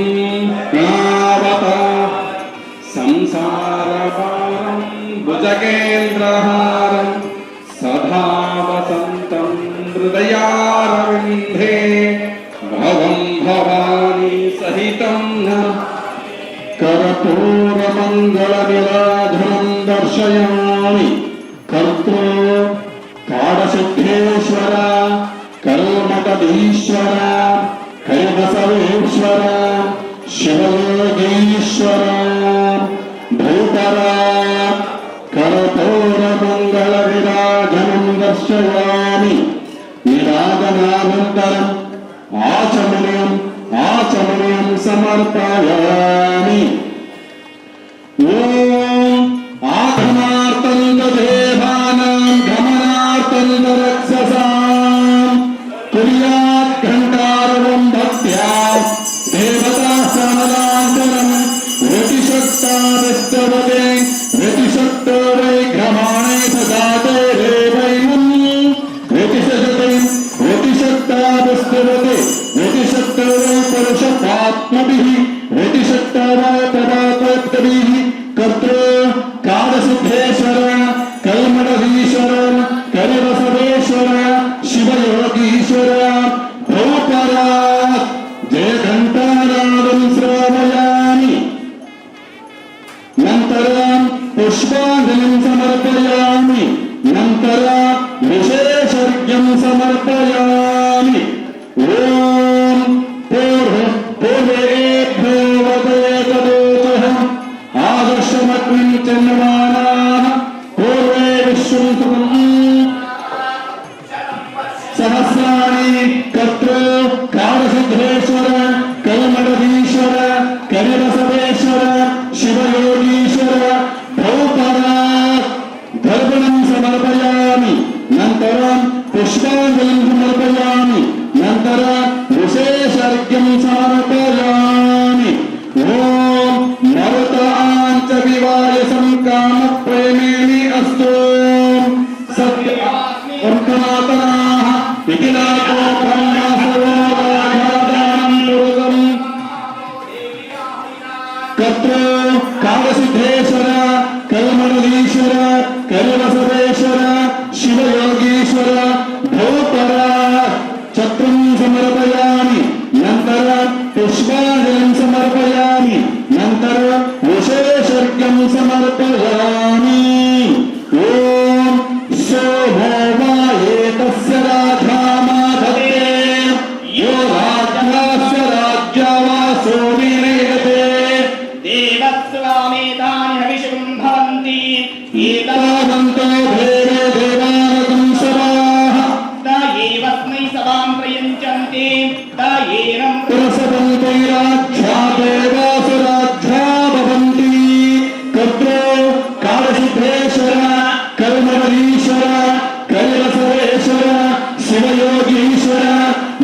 ಪ್ರಾವತ ಸಂಸಾರ ಭಾರಂ ಭುಜಗೇಂದ್ರಹಾರಂ ಸದಾ ವಸಂತಂ ಹೃದಯಾರವಿಂದೇ ಭವಂ ಭವಾನಿ ಸಹಿತಂ ಕರ್ಪೂರ ಮಂಗಳ ನಿರಾಧನಂ ದರ್ಶಯಾಮಿ ಕರ್ತೃ ಕಾಡಸಿದ್ಧೇಶ್ವರ ಕಲ್ಮಠದೀಶ್ವರ ಕೈಬಸವೇಶ್ವರ ಶಿವಯೋಗೀಶ್ವರ ಭೂತರ ಕರ್ಪೂರ ಮಂಗಳ ವಿರಾಜನಂ ದರ್ಶಯಾಮಿ ವಿರಾಜನಾನಂತರಂ ಆಚಮನೀಯಂ ಸಮರ್ಪಯಾಮಿ ಓಂ ಆಗಮನಾರ್ಥಂ ದೇವಾನಾಂ ಗಮನಾರ್ಥಂ ರಕ್ಷಸಾಂ ಕುರ್ಯಾತ್ ಘಂಟಾರವಂ ಭಕ್ತ್ಯಾ ದೇವತಾ ಸನಲಾಂತರಂ ರತಿಶಕ್ತಾದಸ್ತವತೆ ರತಿಶಕ್ತೋ ವೈ ಘ್ರಮಾಣೇ ಸದಾತೆ ರೇವೈವಂ ರತಿಶಕ್ತಾದಸ್ತವತೆ ರತಿಶಕ್ತ समर्पयामि ओम पूर्वेभ्यो वदेतदोषः आदर्शमग्निं चन्द्रमानाः पूर्वे विश्वं सहस्राणि कर्तृ कालसिद्धेश्वर कलमडधीश्वर कलिबसवेश्वर शिवयोगीश्वर भौपरात् दर्पणं समर्पयामि नन्तरं पुष्पाञ्जलिं समर्पयामि नन्तरं विशेषार्घ्यं समर्पयामि ॐ मरुताञ्च विवायसं कामप्रेमेणि अस्तु सत्य वर्तमातनाः विकिलाको ब्रह्मसर्वोदानं पुरुषं कर्तृ कालसिद्धेश्वर कलमडधीश्वर कलिबसवेश्वर शिवयोगीश्वर भूपरात् छत्रं समर्पयामि नन्तरं पुष्पाञ्जलिं समर्पयामि नन्तरं विशेषार्घ्यं समर्पयामि ॐ शोभोवायेतस्य राधामाधते यो राज्यास्य राज्यावासो विनियते देवस्वामेतानि हविषुं भवन्ति एतावन्तो देवे देवानगं सभाः द एवस्मै सभां प्रयुञ्जन्ते द एनं प्रसवन्ति राज्या देवासुराज्या भवन्ति कर्तृ कालसिद्धेश्वर कलमडधीश्वर कलिबसवेश्वर शिवयोगीश्वर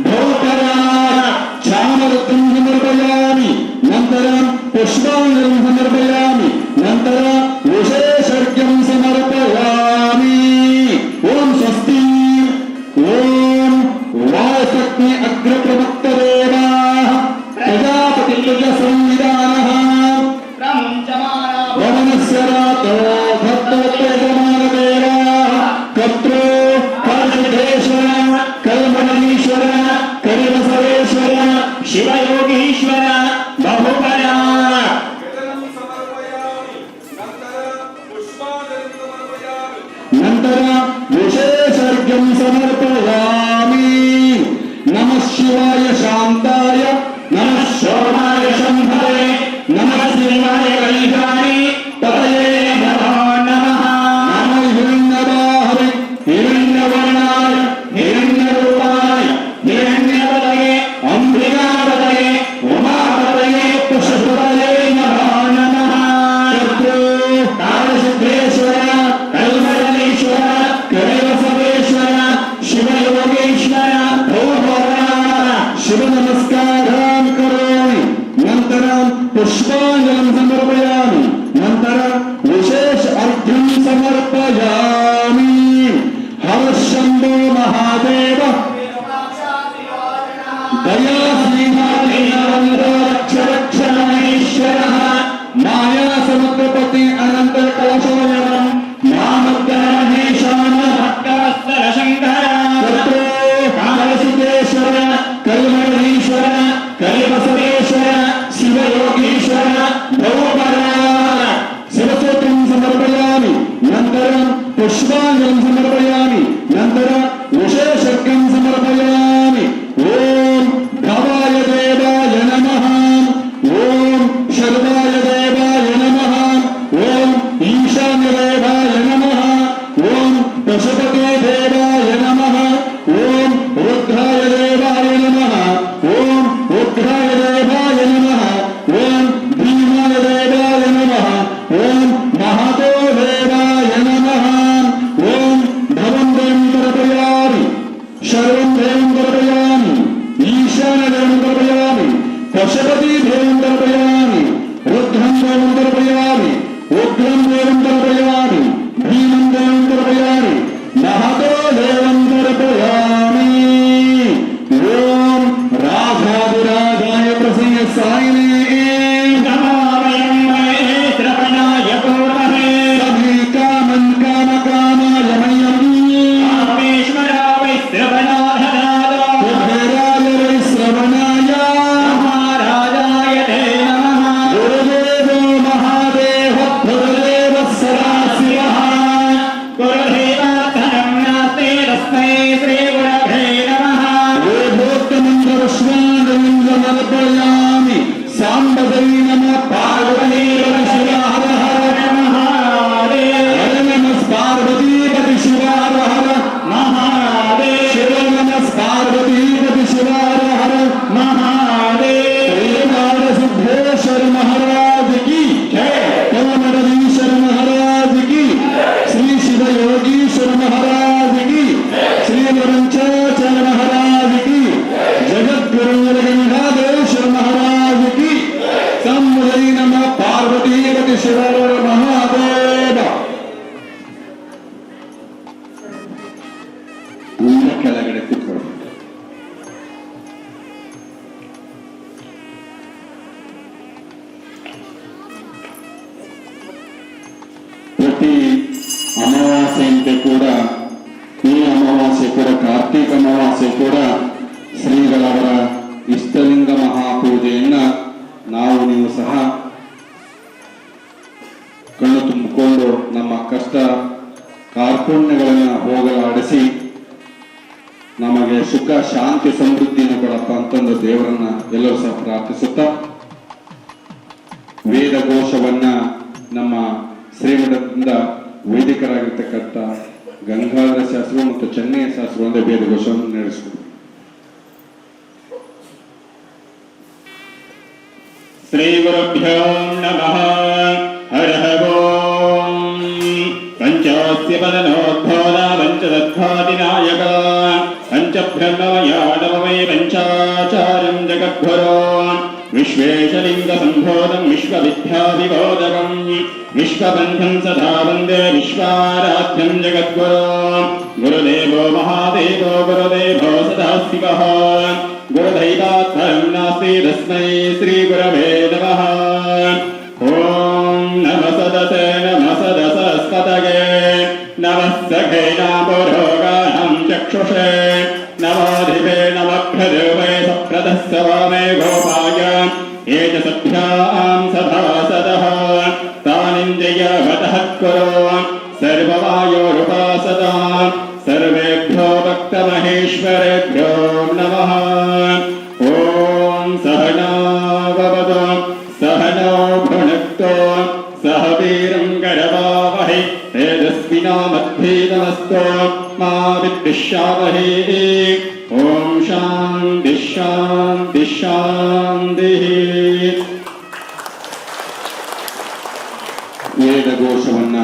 भौपरात् चामरत्नं समर्पयामि नन्तरं पुष्पाञ्जलिं समर्पयामि नन्तरं विशेषार्घ्यं समर्पयामि ॐ स्वस्ति ॐ वासग्नि अग्रप्रवक्तदेवाः प्रजापतिर्य संविधानः प्रमुञ्चमाना वमनस्य रातो भक्तोत्तमानदेवाः कर्तृ कालसिद्धेश्वर कलमडधीश्वर कलिबसवेश्वर शिवयोगीश्वर बहुपरात् नन्तरं विशेषार्घ्यं समर्पयामि नमः शिवाय शान्ताय नमः शोभाय शम्भवे नमः शिवाय कल्याणि पतये नमो नमः नमः हिरण्यवाहवे हिरण्यवर्णाय हिरण्यरूपाय हिरण्यवदये अम्बिकावदये उमावदये पुष्पवदये नमो नमः कर्तृ कालसिद्धेश्वर कलमडधीश्वर कलिबसवेश्वर शिवयोगीश्वर भूपरात् शिव नमस्कारान् करोमि नन्तरं पुष्पाञ्जलिं समर्पयामि नन्तरं विशेष अर्घ्यं समर्पयामि हर शम्भो महादेव दया श्रीनाथेश्वरः माया समुद्रपति अनंत कौशलयनं नामग्रहणेशान भक्तवत्सलशङ्कर कर्तृ कालसिद्धेश्वर कलमडधीश्वर कलिबसवेश्वर शिवयोगीश्वर भौपरात् शिवसूत्रं समर्पयामि नन्तरं पुष्पाञ्जलिं समर्पयामि नन्तरं विशेषार्घ्यं समर्पयामि ॐ भवाय देवाय नमः ॐ शर्वाय देवाय नमः ॐ ईशान्यदेवाय नमः ॐ पशुपते देवाय नमः ॐ रुद्राय देवाय नमः ॐ रुद्राय देवाय नमः ॐ भीमाय देवाय नमः ॐ महातो देवाय नमः ॐ भवं देवं तर्पयामि शर्वं देवं तर्पयामि ईशानदेवं तर्पयामि पशुपति देवं तर्पयामि रुद्रं देवं तर्पयामि उग्रं देवं तर्पयामि भीमं देवं तर्पयामि महतो देवं तर्पयामि ॐ राधाधिराधाय प्रसन्न सायिने श्रवणाय पूर्वहे सभी कामं कामकामाय मह्यं कामेश्वराय श्रवणाय पंचाचार्य महाराज की, जगद्गुरु गंगाधरेश्वर महाराज की, संवदई नमः पार्वतीपति शिव महादेव। ಕೆಳಗಡೆ ಕೂತ್ಕೊಳ್ಳಿ. ಪ್ರತಿ ಅಮಾವಾಸ್ಯೆಯಂತೆ ಕೂಡ ಈ ಅಮಾವಾಸ್ಯೆ ಕೂಡ ಕಾರ್ತೀಕ ಅಮಾವಾಸ್ಯೆ ಕೂಡ ಶ್ರೀಗಳವರ ಇಷ್ಟಲಿಂಗ ಮಹಾಪೂಜೆಯನ್ನ ನಾವು ನೀವು ಸಹ ಕಣ್ಣು ತುಂಬಿಕೊಂಡು ನಮ್ಮ ಕಷ್ಟ ಕಾರ್ಪಣ್ಯಗಳನ್ನು ಹೋಗಲಾಡಿಸಿ ನಮಗೆ ಸುಖ ಶಾಂತಿ ಸಮೃದ್ಧಿಯನ್ನು ಕೊಡಪ್ಪ ಅಂತಂದು ದೇವರನ್ನ ಎಲ್ಲರೂ ಸಹ ಪ್ರಾರ್ಥಿಸುತ್ತಾ ವೇದ ಘೋಷವನ್ನ ನಮ್ಮ ಶ್ರೀಮಠದಿಂದ ವೇದಿಕರಾಗಿರ್ತಕ್ಕಂಥ ಗಂಗಾಧರ ಶಾಸ್ತ್ರಿ ಮತ್ತು ಚೆನ್ನಯ್ಯ ಶಾಸ್ತ್ರಿ ಒಂದೇ ವೇದ ಘೋಷವನ್ನು ನಡೆಸಿದರು. ಶ್ರೀ ಗುರುಭ್ಯೋ ನಮಃ. ಹರಃ ಓಂ. ಪಂಚಾಸ್ಯ ಪದನೋದ್ಭೋದ ಪಂಚದಧ್ವಾದಿನಾಯಕ ಪಂಚಬ್ರಹ್ಮಮಯಾನವಮೇ ಪಂಚಾಚಾರ್ಯಂ ಜಗದ್ಗುರೋ ವಿಶ್ವೇಶಲಿಂಗ ಸಂಬೋಧಂ ವಿಶ್ವವಿದ್ಯಾವಿಬೋಧಕಂ ವಿಶ್ವಬಂಧಂ ಸದಾ ವಂದೇ ವಿಶ್ವಾರಾಧ್ಯಂ ಜಗದ್ಗುರೋ ಗುರುದೇವೋ ಮಹಾದೇವೋ ಗುರುದೇವೋ ಸದಾಶಿವಃ ಗುರುದೈವಾತ್ಮಂ ನಾಸ್ತಿ ತಸ್ಮೈ ಶ್ರೀ ಗುರವೇ ನಮಃ. ಓಂ ನಮಃ ಸದಸೇ ನಮಃ ಸದಸಸ್ಪತಯೇ ನಮಃ ಸಖೇ ನಾಮರೋಗಾಣಂ ಚಕ್ಷುಷೇ ನಮೋಧಿಪೇ ನಮಭ್ರದೇವೇ ಸಪ್ರದಸ್ಸ ವಾಮೇ ಗೋಪಾಯ ಏತ ಸಭ್ಯಾಂ ಸಭಾಸದಃ ತಾನಿಂದ್ರಿಯವತಃ ಕುರು ಸರ್ವವಾಯೋರುಪಾಸದಾ ಸರ್ವೇಭ್ಯೋ ಭಕ್ತಮಹೇಶ್ವರೇಭ್ಯೋ ನಮಃ. ಓಂ ಸಹನಾವವತು ಸಹನೋ ಭುನಕ್ತೋ ಸಹ ವೀರಂ ಕರವಾವಹೈ ತೇಜಸ್ವಿನಾಮದ್ಭೀತಮಸ್ತೋ ಮಾ ವಿದ್ವಿಷಾವಹೈ. ಓಂ ಶಾಂತಿ ಶಾಂತಿ ಶಾಂತಿ. ವೇದ ಘೋಷವನ್ನ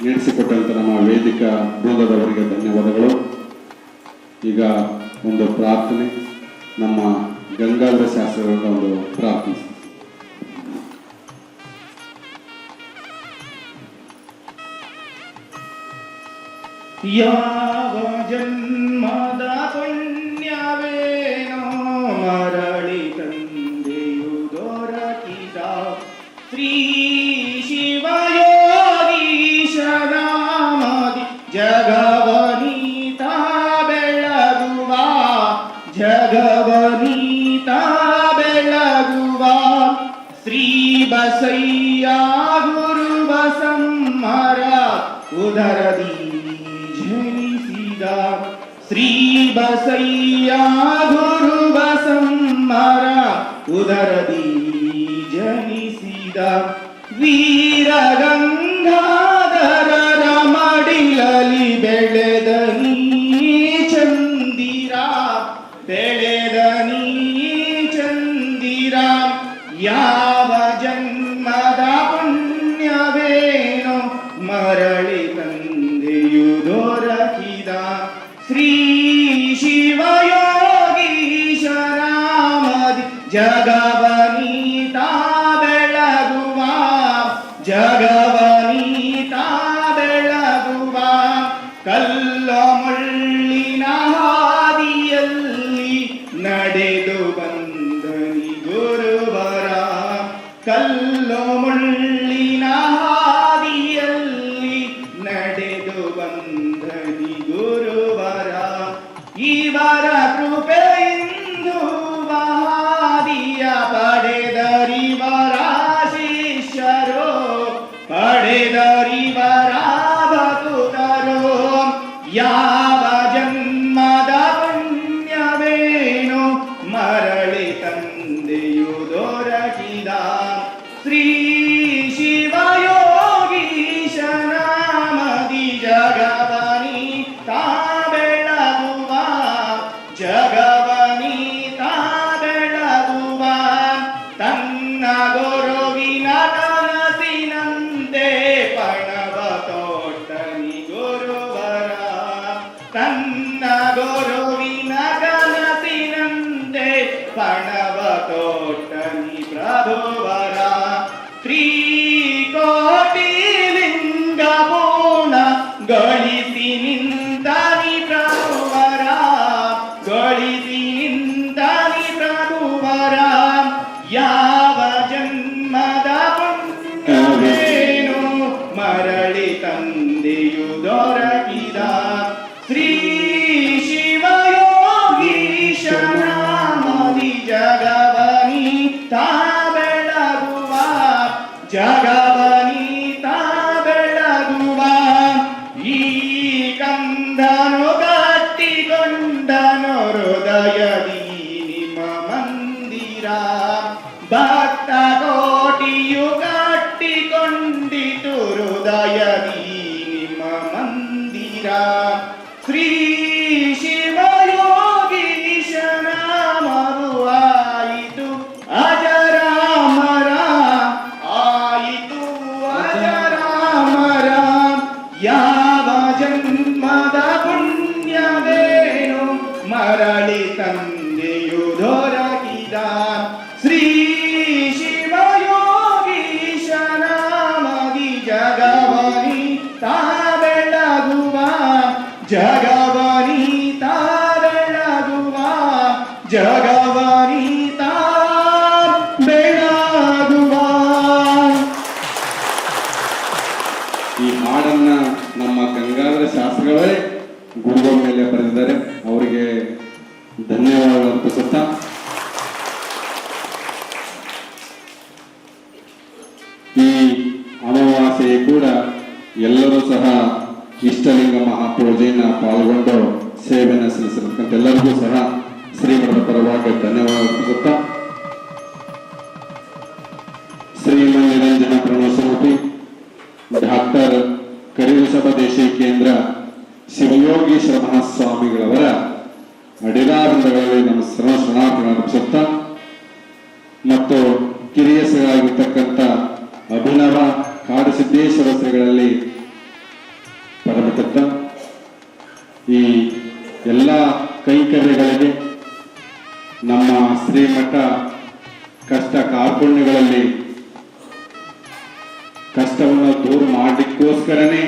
ನಡೆಸಿಕೊಟ್ಟಂತ ನಮ್ಮ ವೇದಿಕಾ ಬೃಂದದವರಿಗೆ ಧನ್ಯವಾದಗಳು. ಈಗ ಒಂದು ಪ್ರಾರ್ಥನೆ, ನಮ್ಮ ಗಂಗಾಧರ ಶಾಸ್ತ್ರಿಗಳಿಂದ ಒಂದು ಪ್ರಾರ್ಥನೆ. ಯಾವ ಜನ್ಮದ ಪುಣ್ಯವೇನೋ ಮರಳಿ ತಂದೆಯು ದೊರಕಿದ ಶ್ರೀ ಶಿವಯೋಗೀಶರಾಮದಿ ಜಗವನೀತ ಬೆಳಗುವ ಜಗವನೀತ ಬೆಳಗುವ ಶ್ರೀ ಬಸಯ್ಯ ಗುರು ಬಸಮ್ಮರ ಉದರದಿ ಜನಿಸಿದ ಶ್ರೀ ಬಸಯ್ಯ ಗುರು ಬಸಮ್ಮರ ಉದರದಿ ಜನಿಸಿದ ವೀರ ಗಂಗಾಧರರ ಮಡಿಲಲಿ ಬೆಳೆದ ನೀ ಚಂದಿರ ಬೆಳೆದ ನೀ ಚಂದಿರ ಯಾವ ಜನ್ಮದ ಪುಣ್ಯವೇನೋ ಮರಳಿ ತಂದೆಯು ದೊರಕಿದ ಶ್ರೀ ಶಿವಯೋಗೀಶರಾಮದಿ ಜಗವನೀತ ಬೆಳಗುವ ಜಗವನೀತ ಬೆಳಗುವ ಕಲ್ಲ ಮುಳ್ಳಿನ ಹಾದಿಯಲ್ಲಿ ನಡೆದು ಬಂದನಿ ಗುರುವರ ಕಲ್ಲು ಮುಳ್ಳಿನ ಹಾದಿಯಲ್ಲಿ ನಡೆದು ಬಂದನಿ ಗುರುವರ ಇವರ ಕೃಪೆಯಿಂದ ಹಾದಿಯ ಪಡೆದರಿವರ ಶಿಷ್ಯರು ಪಡೆದರಿವರ ಭಕ್ತರು ಯಾವ ಜನ್ಮದ ಪುಣ್ಯವೇನು ಮರಳಿ ತಂದೆಯು ದೊರಕಿದ ಶ್ರೀ ಶಿವಯೋಗೀಶನಾಮದಿ ಜಗವನೀತ ಬೆಳಗುವ ಗುರುವಿನ ಕನಸಿನಂತೆ ಪಣವ ತೋಟನಿ ಪ್ರಭುವರ ತ್ರಿಕೋಟಿ ಲಿಂಗ ಪೂರ್ಣ ಗಳಿಸಿ ನಿಂತನಿ ಪ್ರಭುವರ ಗಳಿಸಿ ನಿಂತನಿ ಪ್ರಭುವರ ಯಾವ ಜನ್ಮದ ಪುಣ್ಯವೇನು ಮರಳಿ ತಂದೆಯು ದೊರಕಿದ ಶ್ರೀ ಶಿವಯೋಗೀಶನ ಮದಿ ಜಗವನಿ ತಾ ಬೆಳಗುವ ಜಗವನಿ ತಾ ಬೆಳಗುವ ಈ ಕಂದನು ಕಟ್ಟಿಕೊಂಡನು ಹೃದಯದಿ ನಿಮ್ಮ ಮಂದಿರ ಭಕ್ತ ಕೋಟಿಯು ಕಟ್ಟಿಕೊಂಡಿತು ಹೃದಯದಿ ನಿಮ್ಮ ಮಂದಿರ ಶ್ರೀ ಶಿವಯೋಗೀಶನ ಮರುವಾಯಿತು ಅಜರಾಮರ ಆಯಿತು ಅಜರಾಮರ ಯಾವ ಜನ್ಮದ ಪುಣ್ಯವೇನು ಮರಳಿ ತಂದೆಯು ದೊರಕಿದ ಶ್ರೀ ಶಿವಯೋಗೀಶನ ಮದಿ ಜಗವನಿ ತಾ ಬೆಳಗುವ ಜಗವನಿ ತಾ ಬೆಳಗುವ ಜಗವನಿ ತಾ ಬೆಳಗುವ. ಈ ಹಾಡನ್ನ ನಮ್ಮ ಗಂಗಾಧರ ಶಾಸ್ತ್ರಿಗಳೇ ಗುರುಗಳ ಮೇಲೆ ಬರೆದಿದ್ದಾರೆ. ಅವರಿಗೆ ಧನ್ಯವಾದ ಅರ್ಪಿಸುತ್ತಾ ಈ ಅಮಾವಾಸ್ಯೆ ಕೂಡ ಎಲ್ಲರೂ ಸಹ ಇಷ್ಟಲಿಂಗ ಮಹಾಪೂಜೆಯನ್ನು ಪಾಲ್ಗೊಂಡು ಸೇವೆಯನ್ನು ಸಲ್ಲಿಸಿರ್ತಕ್ಕಂಥ ಎಲ್ಲರಿಗೂ ಸಹ ಶ್ರೀಮಠದ ಪರವಾಗಿ ಧನ್ಯವಾದ ಅರ್ಪಿಸುತ್ತಾ ಶ್ರೀಮನ್ನಿರಂಜನ ಪ್ರಣವಸ್ವರೂಪಿ ಡಾಕ್ಟರ್ ಕರಿವೃಷಭ ದೇಶಿ ಕೇಂದ್ರ ಶಿವಯೋಗೀಶ್ವರ ಮಹಾಸ್ವಾಮಿಗಳವರ ಅಡಿದಾರಂಧಗಳಲ್ಲಿ ನಮ್ಮ ಶರಣಾರ್ಥಿಗಳನ್ನು ಅರ್ಪಿಸುತ್ತಾ ಮತ್ತು ಕಿರಿಯಸರಾಗಿರ್ತಕ್ಕಂಥ ಅಭಿನವ ಕಾಡಸಿದ್ದೇಶ್ವರ ಶ್ರೀಗಳಲ್ಲಿ ಪರಮತತ್ವ ಈ ಎಲ್ಲ ಕೈಂಕರ್ಯಗಳಿಗೆ ನಮ್ಮ ಶ್ರೀಮಠ ಕಷ್ಟ ಕಾರ್ಪಣ್ಯಗಳಲ್ಲಿ ಕಷ್ಟವನ್ನು ದೂರ ಮಾಡಲಿಕ್ಕೋಸ್ಕರನೇ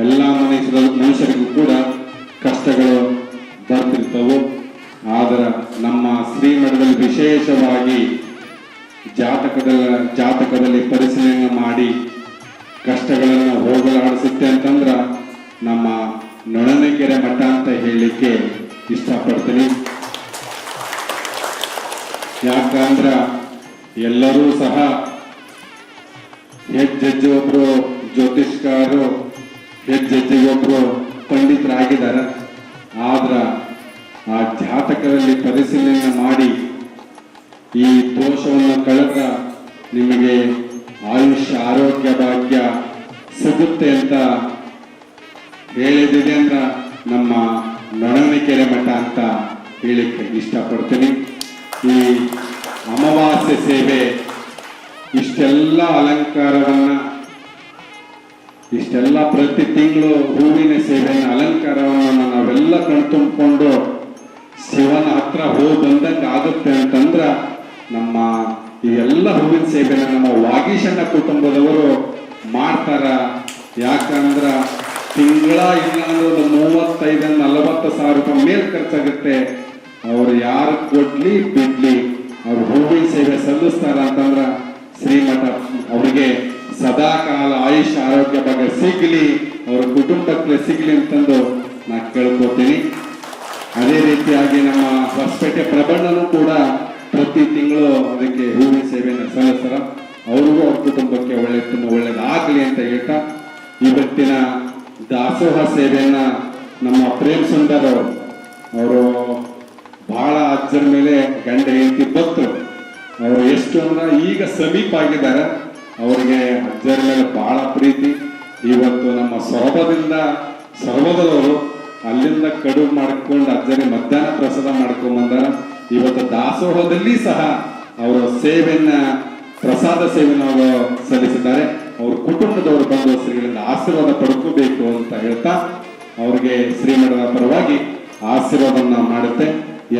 ಎಲ್ಲ ಮನುಷ್ಯರಿಗೂ ಕೂಡ ಕಷ್ಟಗಳು ಬರ್ತಿರ್ತವು. ಆದರೆ ನಮ್ಮ ಶ್ರೀಮಠದಲ್ಲಿ ವಿಶೇಷವಾಗಿ ಜಾತಕದಲ್ಲಿ ಪರಿಶೀಲನೆ ಮಾಡಿ ಕಷ್ಟಗಳನ್ನು ಹೋಗಲಾಡಿಸುತ್ತೆ ಅಂತಂದ್ರ ನಮ್ಮ ನೊಣನೆಕೆರೆ ಮಠ ಅಂತ ಹೇಳಲಿಕ್ಕೆ ಇಷ್ಟಪಡ್ತೀನಿ. ಯಾಕಂದ್ರ ಎಲ್ಲರೂ ಸಹ ಹೆಜ್ಜೆಜ್ಜೆ ಒಬ್ರು ಜ್ಯೋತಿಷ್ಕಾರರು, ಹೆಜ್ಜೆಜ್ಜೆಗೆ ಒಬ್ರು ಪಂಡಿತರಾಗಿದ್ದಾರೆ. ಆದ್ರ ಆ ಜಾತಕದಲ್ಲಿ ಪರಿಶೀಲನೆ ಮಾಡಿ ಈ ದೋಷವನ್ನು ಕಳೆದ ನಿಮಗೆ ಆಯುಷ್ಯ ಆರೋಗ್ಯ ಭಾಗ್ಯ ಸಿಗುತ್ತೆ ಅಂತ ಹೇಳಿದಿದೆ ಅಂತ ನಮ್ಮ ನೊಣನೆಕೆರೆ ಮಠ ಅಂತ ಹೇಳಿಕ್ಕೆ ಇಷ್ಟಪಡ್ತೀನಿ. ಈ ಅಮಾವಾಸ್ಯೆ ಸೇವೆ ಇಷ್ಟೆಲ್ಲ ಅಲಂಕಾರವನ್ನ ಇಷ್ಟೆಲ್ಲ ಪ್ರತಿ ತಿಂಗಳು ಹೂವಿನ ಸೇವೆಯನ್ನು ಅಲಂಕಾರವನ್ನು ನಾವೆಲ್ಲ ಕಣ್ತುಂಬಿಕೊಂಡು ಶಿವನ ಹತ್ರ ಹೋಗಿ ಬಂದಂಗೆ ಆಗುತ್ತೆ ಅಂತಂದ್ರ ನಮ್ಮ ಈ ಎಲ್ಲ ಹೂವಿನ ಸೇವೆನ ನಮ್ಮ ವಾಗೀಶಣ್ಣ ಕುಟುಂಬದವರು ಮಾಡ್ತಾರ. ಯಾಕಂದ್ರ ತಿಂಗಳ ಇಲ್ಲ ಅಂದ್ರೆ ಒಂದು 35-40 ಸಾವಿರ ರೂಪಾಯಿ ಮೇಲ್ ಖರ್ಚಾಗುತ್ತೆ. ಅವ್ರು ಯಾರು ಕೊಡ್ಲಿ ಬಿಡ್ಲಿ ಅವ್ರು ಹೂವಿನ ಸೇವೆ ಸಲ್ಲಿಸ್ತಾರ ಅಂತಂದ್ರ ಶ್ರೀಮಠ ಅವರಿಗೆ ಸದಾ ಕಾಲ ಆಯುಷ್ಯ ಆರೋಗ್ಯ ಬಗ್ಗೆ ಸಿಗ್ಲಿ, ಅವ್ರ ಕುಟುಂಬಕ್ಕೆ ಸಿಗ್ಲಿ ಅಂತಂದು ನಾ ಕೇಳ್ಕೊತೀನಿ. ಅದೇ ರೀತಿಯಾಗಿ ನಮ್ಮ ಹೊಸಪೇಟೆ ಪ್ರಬಂಧನೂ ಕೂಡ ಪ್ರತಿ ತಿಂಗಳು ಅದಕ್ಕೆ ಹೂವಿನ ಸೇವೆಯನ್ನು ಸಲ್ಲಿಸ್ತಾರ. ಅವ್ರಿಗೂ ಅವ್ರ ಕುಟುಂಬಕ್ಕೆ ಒಳ್ಳೇದಾಗ್ಲಿ ಅಂತ ಹೇಳ್ತಾ ಇವತ್ತಿನ ದಾಸೋಹ ಸೇವೆಯನ್ನ ನಮ್ಮ ಪ್ರೇಮ್ ಸುಂದರ್ ಅವರು ಬಹಳ ಅಜ್ಜರ ಮೇಲೆ ಗಂಡ ಹೆಂಡತಿ ಭಕ್ತರು. ಅವರು ಎಷ್ಟು ಅಂದ್ರೆ ಈಗ ಸಮೀಪ ಆಗಿದ್ದಾರೆ. ಅವರಿಗೆ ಅಜ್ಜರ ಮೇಲೆ ಬಹಳ ಪ್ರೀತಿ. ಇವತ್ತು ನಮ್ಮ ಸೊರಬದವರು ಅಲ್ಲಿಂದ ಕಡುಬು ಮಾಡ್ಕೊಂಡು ಅಜ್ಜರಿಗೆ ಮಧ್ಯಾಹ್ನ ಪ್ರಸಾದ ಮಾಡ್ಕೊಂಡ್ ಬಂದಾರ. ಇವತ್ತು ದಾಸೋಹದಲ್ಲಿ ಸಹ ಅವರ ಸೇವೆಯನ್ನ ಪ್ರಸಾದ ಸೇವೆಯನ್ನು ಅವರು ಸಲ್ಲಿಸಿದ್ದಾರೆ. ಅವ್ರ ಕುಟುಂಬದವರು ಬಂದು ಶ್ರೀಗಳಿಂದ ಆಶೀರ್ವಾದ ಪಡ್ಕೋಬೇಕು ಅಂತ ಹೇಳ್ತಾ ಅವರಿಗೆ ಶ್ರೀಮಠದ ಪರವಾಗಿ ಆಶೀರ್ವಾದವನ್ನು ಮಾಡುತ್ತೆ.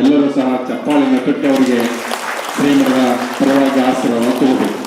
ಎಲ್ಲರೂ ಸಹ ಚಪ್ಪಾಳಿನ ತಟ್ಟಿ ಅವರಿಗೆ ಶ್ರೀಮಠದ ಪರವಾಗಿ ಆಶೀರ್ವಾದ ತಗೋಬೇಕು.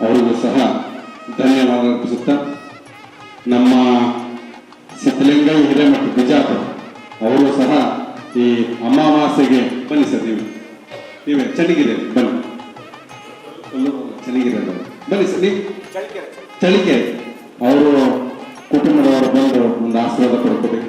ಅವರಿಗೂ ಸಹ ಧನ್ಯವಾದ ಅರ್ಪಿಸುತ್ತಾ ನಮ್ಮ ಸಿದ್ಧಲಿಂಗಯ್ಯ ಹಿರೇಮಠ ಬಿಜಾಪುರ ಅವರು ಸಹ ಈ ಅಮಾವಾಸ್ಯೆಗೆ ಬನ್ನಿ ಸರ್, ನೀವೇ ಚೆನ್ನಾಗಿದೆ ಬನ್ನಿ, ಚೆನ್ನಾಗಿದೆ ಬನ್ನಿ ಸರ್, ನೀವು ಚಳಿಕೆ ಅವರು ಕುಟುಂಬದವರು ಬಂದು ಒಂದು ಆಶೀರ್ವಾದ ಪಡ್ಕೋಬೇಕು.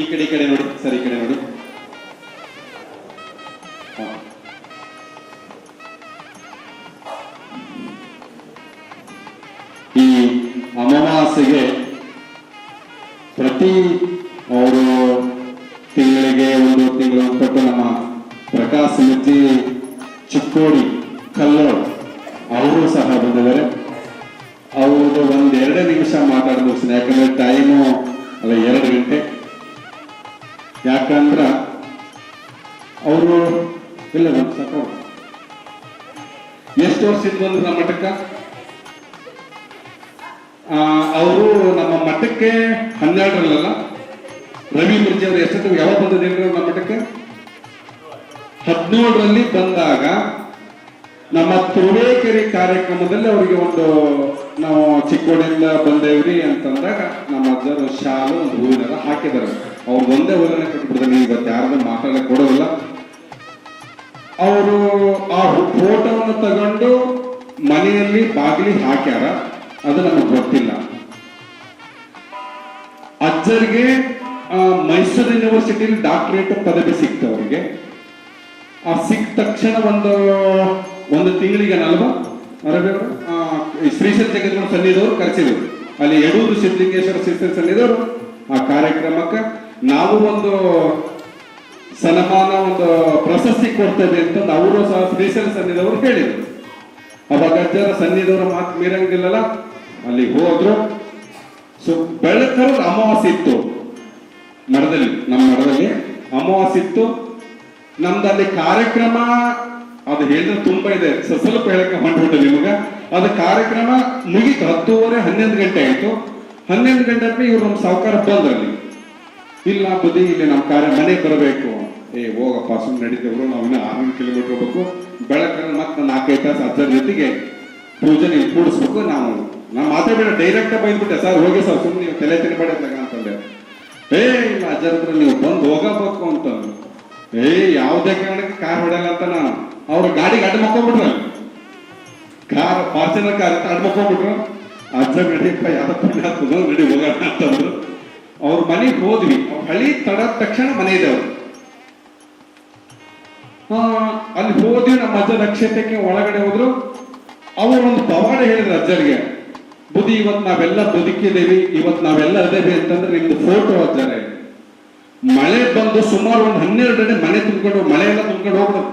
ಈ ಕಡೆ ನೋಡಿ ಸರ್, ಈ ಕಡೆ ನೋಡಿ. ಈ ಅಮಾವಾಸ್ಯೆಗೆ ಪ್ರತಿ ಅವರು ತಿಂಗಳಿಗೆ ಒಂದು ತಿಂಗಳು ಕೊಟ್ಟು ನಮ್ಮ ಪ್ರಕಾಶ್ ಮುಜ್ಜಿ ಚಿಕ್ಕೋಡಿ ಕಲ್ಲೋಡ್ ಅವರು ಸಹ ಬಂದಿದ್ದಾರೆ. ಅವ್ರದ್ದು ಒಂದು 2 ನಿಮಿಷ ಮಾತಾಡಿ ಮುಗಿಸ್ತೀನಿ, ಯಾಕಂದ್ರೆ ಟೈಮು ಅಲ್ಲ 2 ಗಂಟೆ. ಯಾಕಂದ್ರ ಅವರು ಇಲ್ಲ ಎಷ್ಟು ವರ್ಷದಿಂದ ಬಂದ್ರು ನಮ್ಮ ಮಠಕ್ಕ? ಅವರು ನಮ್ಮ ಮಠಕ್ಕೆ 12ರಲ್ಲ, ರವಿ ಮುರ್ಜಿ ಅವರು ಎಷ್ಟೊತ್ತಿಗೆ ಯಾವಾಗ ಬಂದಿದ್ದೇನೆ ನಮ್ಮ ಮಠಕ್ಕೆ? 17ರಲ್ಲಿ ಬಂದಾಗ ನಮ್ಮ ತುರುವೇಕೆರೆ ಕಾರ್ಯಕ್ರಮದಲ್ಲಿ ಅವರಿಗೆ ಒಂದು ನಾವು ಚಿಕ್ಕೋಡಿಯಿಂದ ಬಂದೇವ್ರಿ ಅಂತಂದಾಗ ನಮ್ಮ ಅಜ್ಜರು ಶಾಲು ಒಂದು ಹೂವಿನೆಲ್ಲ ಹಾಕಿದ್ದಾರೆ. ಅವ್ರು ಒಂದೇ ಹೂವಿನ ಕಟ್ಬಿಡ್ತಾರೆ, ಇವತ್ತು ಯಾರನ್ನ ಮಾತಾಡಕ್ಕೆ ಕೊಡೋದಿಲ್ಲ. ಅವರು ಆ ಫೋಟೋವನ್ನು ತಗೊಂಡು ಮನೆಯಲ್ಲಿ ಬಾಗಿಲಿ ಹಾಕ್ಯಾರ, ಅದು ನಮಗೆ ಗೊತ್ತಿಲ್ಲ. ಅಜ್ಜರಿಗೆ ಮೈಸೂರು ಯೂನಿವರ್ಸಿಟಿಲಿ ಡಾಕ್ಟರೇಟ್ ಪದವಿ ಸಿಕ್ತು ಅವರಿಗೆ. ಆ ಸಿಕ್ಕ ತಕ್ಷಣ ಒಂದು ತಿಂಗಳಿಗೆ ಶ್ರೀಶೈಲ ಜಗದ್ಗುರು ಸನ್ನಿಧವರು ಕರೆಸಿದ್ರು. ಅಲ್ಲಿ ಯಡೂರು ಸಿದ್ಧಲಿಂಗೇಶ್ವರ ಶ್ರೀಶೈಲ ಸನ್ನಿಧವರು ಆ ಕಾರ್ಯಕ್ರಮಕ್ಕೆ ನಾವು ಒಂದು ಸನ್ಮಾನ, ಒಂದು ಪ್ರಶಸ್ತಿ ಕೊಡ್ತೇವೆ ಅಂತ ಅವರು ಸಹ ಶ್ರೀಶೈಲ ಸನ್ನಿಧವರು ಹೇಳಿದ್ರು. ಅವಾಗ ಅಜ್ಜರ ಸನ್ನಿಧವರ ಮಾತು ಮೀರಂಗಿಲ್ಲಲ್ಲ, ಅಲ್ಲಿ ಹೋದ್ರು. ಸೊ ಬೆಳಕರದ ಅಮಾವಾಸ್ಯೆ ಇತ್ತು ಮಠದಲ್ಲಿ, ನಮ್ಮ ಮಠದಲ್ಲಿ ಅಮಾವಾಸ್ಯೆ ಇತ್ತು. ನಮ್ದಲ್ಲಿ ಕಾರ್ಯಕ್ರಮ ಅದು ಹೇಳಿದ್ರೆ ತುಂಬಾ ಇದೆ, ಸ್ವಲ್ಪ ಹೇಳಕ್ಕೆ ಹೊಂಟ್ಬಿಟ್ಟು ನಿಮಗ. ಅದು ಕಾರ್ಯಕ್ರಮ ಮುಗೀತು 10:30 11 ಗಂಟೆ ಆಯ್ತು. 11 ಗಂಟೆ ಇವ್ರು ನಮ್ಮ ಸಾವುಕಾರ ಬಂದ್ರಲ್ಲಿ, ಇಲ್ಲ ಬುದ್ಧಿ ಇಲ್ಲಿ ನಮ್ಮ ಮನೆ ಬರಬೇಕು. ಹೋಗಪ್ಪ ಸುಮ್ಮನೆ ನಡೀತೇವ್ರು, ನಾವು ಇನ್ನು 600 ಕಿಲೋಮೀಟರ್ ಹೋಗ್ಬೇಕು. ಬೆಳಕಲ್ಲಿ ಮತ್ತೆ 4-5 ತಾಸು ಅಜ್ಜರ ಜೊತೆಗೆ ಪೂಜೆ ನೀವು ಕೂಡಿಸ್ಬೇಕು. ನಾವು ಮಾತಾಡಬೇಡ, ಡೈರೆಕ್ಟ್ ಬೈದ್ಬಿಟ್ಟೆ, ಸರ್ ಹೋಗಿ ಸರ್ ಸುಮ್ಮನೆ ನೀವು ತಲೆ ತಿನ್ಬೇಡ ಅಂತಂದೆ. ಇಲ್ಲ ಅಜ್ಜರ ಹತ್ರ ನೀವು ಬಂದು ಹೋಗಬೇಕು ಅಂತಂದ್ರು. ಯಾವುದೇ ಕಾರಣಕ್ಕೆ ಕಾರ್ ಹೊಡೆಯಲ್ಲ ಅಂತ ನಾನು ಅವ್ರ ಗಾಡಿಗೆ ಅಡ್ಡ ಮಕ್ಕೊಂಡ್ಬಿಟ್ರು. ಕಾರ್ ಫಾರ್ಚುನರ್ ಕಾರ್ ಅಂತ ಅಡ್ಡ ಮಕ್ಕೊಂಡ್ಬಿಟ್ರು. ಅಜ್ಜ ನಡಿಯಪ್ಪ ಯಾವ ಪುಣ್ಯ ನಡಿ ಹೋಗೋಣ ಅಂತಂದ್ರು. ಅವ್ರ ಮನೆಗೆ ಹೋದ್ವಿ. ಹಳ್ಳಿ ತಡ ತಕ್ಷಣ ಮನೆ ಇದೆ ಅವ್ರು. ಅಲ್ಲಿ ಹೋದ್ವಿ ನಮ್ಮ ಅಜ್ಜರ ಅಕ್ಷತೆಗೆ ಒಳಗಡೆ ಹೋದ್ರು. ಅವರು ಒಂದು ಪವಾಡ ಹೇಳಿದ್ರು ಅಜ್ಜರಿಗೆ, ಬುದ್ಧಿ ಇವತ್ತು ನಾವೆಲ್ಲ ಬದುಕಿದ್ದೇವಿ, ಇವತ್ತು ನಾವೆಲ್ಲ ಅದೇವಿ ಅಂತಂದ್ರೆ ನಿಮ್ದು ಫೋಟೋ ಅಜ್ಜರೇ. ಮಳೆ ಬಂದು ಸುಮಾರು ಒಂದು 12 ಅಡಿ ಮನೆ ತುಂಬ್ಕೊಂಡು, ಮಳೆ ಎಲ್ಲ ತುಂಬ್ಕೊಂಡು ಹೋಗ್ಬಿಡೋದು,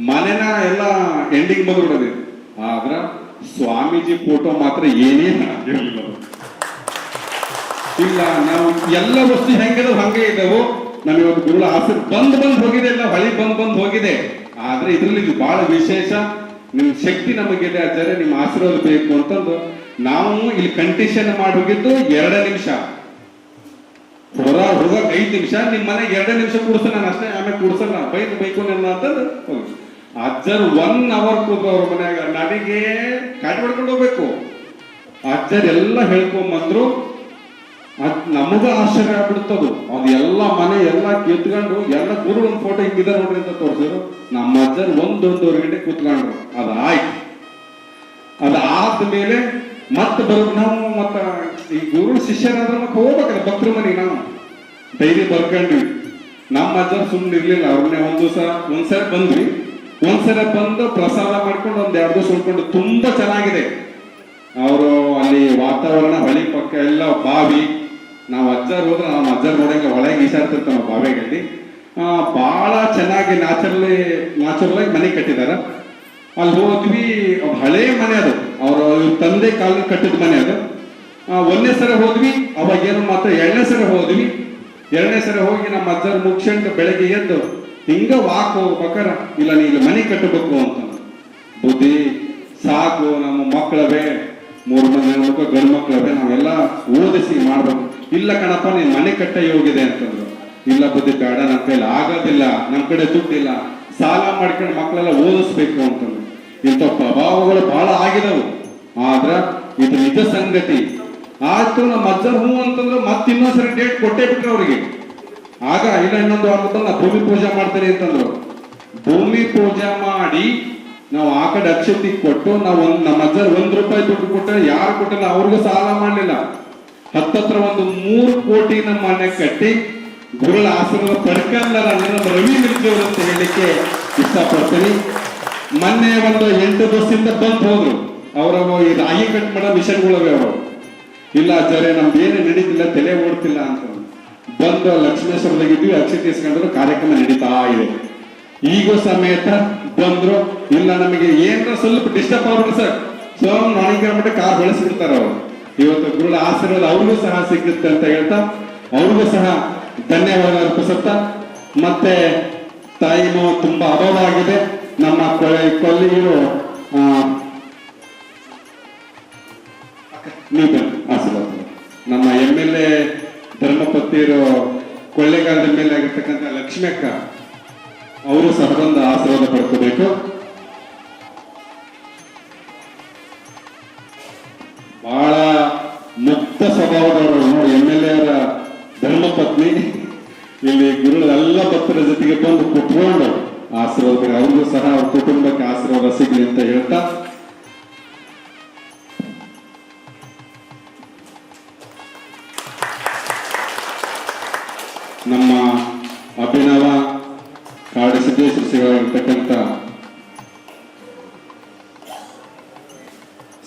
ಮನೆನ ಎಲ್ಲ ಎಂಡಿಂಗ್ ಬಂದ್ಬಿಡೋದು. ಆದ್ರ ಸ್ವಾಮೀಜಿ ಫೋಟೋ ಮಾತ್ರ ಏನೇನು ಆಗಿರಲಿಲ್ಲ. ಇಲ್ಲ, ನಾವು ಎಲ್ಲ ವಸ್ತು ಹೆಂಗಿದಾವ್ ಹಂಗೆ ಇದ್ದಾವು. ನಮಗೆ ಒಂದು ಗುರುಳ ಆಸೆ ಬಂದ್ ಹೋಗಿದೆ, ಎಲ್ಲ ಹೊಳಿ ಬಂದ್ ಹೋಗಿದೆ. ಆದ್ರೆ ಇದ್ರಲ್ಲಿ ಇದು ಬಹಳ ವಿಶೇಷ. ನಿಮ್ ಶಕ್ತಿ ನಮಗಿದೆ ಅಜ್ಜರೇ, ನಿಮ್ಮ ಆಶೀರ್ವಾದ ಬೇಕು ಅಂತಂದು ನಾವು ಇಲ್ಲಿ ಕಂಡೀಷನ್ ಮಾಡಿ ಹೋಗಿದ್ದು 2 ನಿಮಿಷ, ಹೋಗಕ್ 5 ನಿಮಿಷ, ನಿಮ್ ಮನೆಗೆ 2 ನಿಮಿಷ ಕೂಡ್ಸ, ನಾನು ಅಷ್ಟೇ, ಆಮೇಲೆ ಕೂಡ್ಸಲ್ಲ, ಬೈಕು ನನ್ನ ಅಂತಂದು ಹೋಗಿ. ಅಜ್ಜರ್ 1 ಅವರ್ ಕೂದ್ರು ಅವ್ರ ಮನ್ಯಾಗ. ನನಗೆ ಕಾಟಿ ಹೊಡ್ಕೊಂಡು ಹೋಗ್ಬೇಕು. ಅಜ್ಜರ್ ಎಲ್ಲ ಹೇಳ್ಕೊಂಬಂದ್ರು. ನಮಗ ಆಶ್ಚರ್ಯ ಆಗ್ಬಿಡ್ತದು. ಅದು ಎಲ್ಲ ಮನೆ ಎಲ್ಲ ಕಿತ್ಕೊಂಡು ಎಲ್ಲ ಗುರು ಒಂದು ಫೋಟೋ ಹಿಂಗಿದೆ ನೋಡ್ರಿ ಅಂತ ತೋರಿಸಿದ್ರು. ನಮ್ಮ ಅಜ್ಜರ್ 1-1.5 ಗಂಟೆ ಕೂತ್ಕೊಂಡ್ರು. ಅದಾಯ್ತು. ಅದಾದ್ಮೇಲೆ ಮತ್ತೆ ಬರೋದು ನಾವು. ಮತ್ತ ಈ ಗುರು ಶಿಷ್ಯರಾದ್ರೆ ಮತ್ತೆ ಹೋಗ್ಬೇಕಲ್ಲ ಭಕ್ತರ ಮನೆಗೆ. ನಾವು ಡೈಲಿ ಬರ್ಕೊಂಡ್ವಿ. ನಮ್ಮ ಅಜ್ಜರ್ ಸುಮ್ಮನೆ ಇರ್ಲಿಲ್ಲ. ಅವ್ರನ್ನೇ ಒಂದ್ಸರಿ ಬಂದ್ವಿ. ಒಂದ್ಸರಿ ಬಂದು ಪ್ರಸಾದ ಮಾಡ್ಕೊಂಡು 1-2 ದಿವಸ ಉಳ್ಕೊಂಡು ತುಂಬಾ ಚೆನ್ನಾಗಿದೆ. ಅವರು ಅಲ್ಲಿ ವಾತಾವರಣ, ಹೊಳಿ ಪಕ್ಕ ಎಲ್ಲ ಬಾವಿ. ನಾವು ಅಜ್ಜರ್ ಹೋದ್ರೆ ನಮ್ಮ ಅಜ್ಜರ್ ನೋಡಂಗ ಒಳಗೆ ಈಸಾಡ್ತಿರ್ತಾವ ನಾವು ಬಾವಿಗಳಲ್ಲಿ. ಬಹಳ ಚೆನ್ನಾಗಿ ನ್ಯಾಚುರಲ್ ಆಗಿ ಮನೆ ಕಟ್ಟಿದಾರ. ಅಲ್ಲಿ ಹೋದ್ವಿ. ಹಳೇ ಮನೆ ಅದು, ಅವ್ರ ತಂದೆ ಕಾಲದಲ್ಲಿ ಕಟ್ಟಿದ ಮನೆ ಅದು. 1ನೇ ಸರಿ ಹೋದ್ವಿ. ಅವಾಗ ಏನು ಮಾತ್ರ 2ನೇ ಸರಿ ಹೋದ್ವಿ. 2ನೇ ಸರಿ ಹೋಗಿ ನಮ್ಮ ಅಜ್ಜರ್ ಮುಗಿಸ್ಕೊಂಡು ಬೆಳಗ್ಗೆ ಎದ್ದು ಹಿಂಗ ವಾಕ್ ಹೋಗ್ಬೇಕಾರ, ಇಲ್ಲ ನೀ ಇಲ್ಲಿ ಮನೆ ಕಟ್ಟಬೇಕು ಅಂತ. ಬುದ್ಧಿ ಸಾಕು, ನಮ್ಮ ಮಕ್ಕಳವೇ, 3 ಮಂದಿ ಹೆಣ್ಮಕ್ಳು ಗಂಡು ಮಕ್ಕಳವೇ, ನಾವೆಲ್ಲ ಓದಿಸಿ ಮಾಡ್ಬೇಕು. ಇಲ್ಲ ಕಣಪ್ಪ, ನೀನ್ ಮನೆ ಕಟ್ಟ ಹೋಗಿದೆ ಅಂತಂದ್ರು. ಇಲ್ಲ ಬುದ್ಧಿ ಬೇಡ, ನಮ್ಮ ಕೈಲಿ ಆಗೋದಿಲ್ಲ, ನಮ್ಮ ಕಡೆ ದುಡ್ಡಿಲ್ಲ, ಸಾಲ ಮಾಡ್ಕೊಂಡು ಮಕ್ಕಳೆಲ್ಲ ಓದಿಸ್ಬೇಕು ಅಂತಂದ್ರು. ಇಂಥ ಪ್ರಭಾವಗಳು ಬಹಳ ಆಗಿದವು. ಆದ್ರ ಇದು ನಿಜ ಸಂಗತಿ. ಆಯ್ತು, ನಮ್ಮ ಅಜ್ಜರ್ ಹೂ ಅಂತಂದ್ರು. ಮತ್ತೆ ಇನ್ನೊಂದ್ಸರಿ ಡೇಟ್ ಕೊಟ್ಟೇ ಬಿಟ್ರು ಅವ್ರಿಗೆ. ಆಗ ಇಲ್ಲ ಇನ್ನೊಂದು ವಾರ ನಾ ಭೂಮಿ ಪೂಜೆ ಮಾಡ್ತೇನೆ ಅಂತಂದ್ರು. ಭೂಮಿ ಪೂಜೆ ಮಾಡಿ ನಾವು ಆ ಕಡೆ ಅಕ್ಷತೆ ಕೊಟ್ಟು, ನಾವು ನಮ್ಮ ಅಜ್ಜರ್ ₹1 ದುಡ್ಡು ಕೊಟ್ಟರೆ ಯಾರು ಕೊಟ್ಟಿಲ್ಲ, ಅವ್ರಿಗೂ ಸಾಲ ಮಾಡ್ಲಿಲ್ಲ. ಹತ್ತತ್ರ ಒಂದು 3 ಕೋಟಿ ನಮ್ಮ ಮನೆ ಕಟ್ಟಿ ಗುರುಗಳ ಆಶೀರ್ವಾದ ಪಡ್ಕಲ್ಲರ ನಮ್ಮ ರವಿ ಮಿರ್ಜಿಯವರು ಅಂತ ಹೇಳಲಿಕ್ಕೆ ಇಷ್ಟಪಡ್ತೀನಿ. ಮೊನ್ನೆ ಒಂದು 8 ದಿವಸದಿಂದ ಬಂದು ಹೋದ್ರು. ಅವರ ಈ ರಾಗಿ ಕಟ್ ಮಾಡೋ ಮಿಷನ್ಗಳವೆ. ಅವರು ಇಲ್ಲ ಅಜ್ಜರೇ, ನಮ್ದು ಏನು ನಡೀತಿಲ್ಲ, ತಲೆ ಓಡ್ತಿಲ್ಲ ಅಂತ ಬಂದು ಲಕ್ಷ್ಮೇಶ್ವರದಾಗಿದ್ವಿ. ಅಕ್ಷತೆ ಇಸ್ಕೊಂಡ್ರು. ಕಾರ್ಯಕ್ರಮ ನಡೀತಾ ಇದೆ. ಈಗೂ ಸಮೇತ ಬಂದ್ರು. ಇಲ್ಲ ನಮಗೆ ಏನಾರ ಸ್ವಲ್ಪ ಡಿಸ್ಟರ್ಬ್ ಆಗ್ಬಿಟ್ರೆ ಸರ್, ಸೋಮ್ ನಾಣಿಕೆ ಮಟ್ಟ ಕಾರ್ ಬೆಳೆಸ್ಬಿಡ್ತಾರ ಅವರು. ಇವತ್ತು ಗುರುಗಳ ಆಶೀರ್ವಾದ ಅವ್ರಿಗೂ ಸಹ ಸಿಗುತ್ತೆ ಅಂತ ಹೇಳ್ತಾ ಅವ್ರಿಗೂ ಸಹ ಧನ್ಯವಾದ ಅರ್ಪಿಸುತ್ತಾ, ಮತ್ತೆ ಟೈಮು ತುಂಬಾ ಅಭಾವ ಆಗಿದೆ. ನಮ್ಮ ಕೊಲ್ಲಿಗರು ನೀವು ಆಶೀರ್ವಾದ. ನಮ್ಮ MLA ಧರ್ಮಪತಿಯರು, ಕೊಳ್ಳೇಗಾಲದ ಮೇಲೆ ಆಗಿರ್ತಕ್ಕಂಥ ಲಕ್ಷ್ಮಿ ಅಕ್ಕ, ಅವರು ಸಹ ಬಂದು ಆಶೀರ್ವಾದ ಪಡ್ಕೋಬೇಕು. ಬಹಳ ಮುಕ್ತ ಸ್ವಭಾವದವರು ನೋಡಿ. MLA ಅವರ ಧರ್ಮಪತ್ನಿ ಇಲ್ಲಿ ಗುರುಗಳೆಲ್ಲ ಭಕ್ತರ ಜೊತೆಗೆ ಬಂದು ಕುತ್ಕೊಂಡು ಆಶೀರ್ವಾದ, ಅವ್ರಿಗೂ ಸಹ ಅವ್ರ ಕುಟುಂಬಕ್ಕೆ ಆಶೀರ್ವಾದ ಸಿಗಲಿ ಅಂತ ಹೇಳ್ತಾ, ನಮ್ಮ ಅಭಿನವ ಕಾಡಸಿದ್ದೇಶ್ವರ ಶ್ರೀಗಳಿರ್ತಕ್ಕಂಥ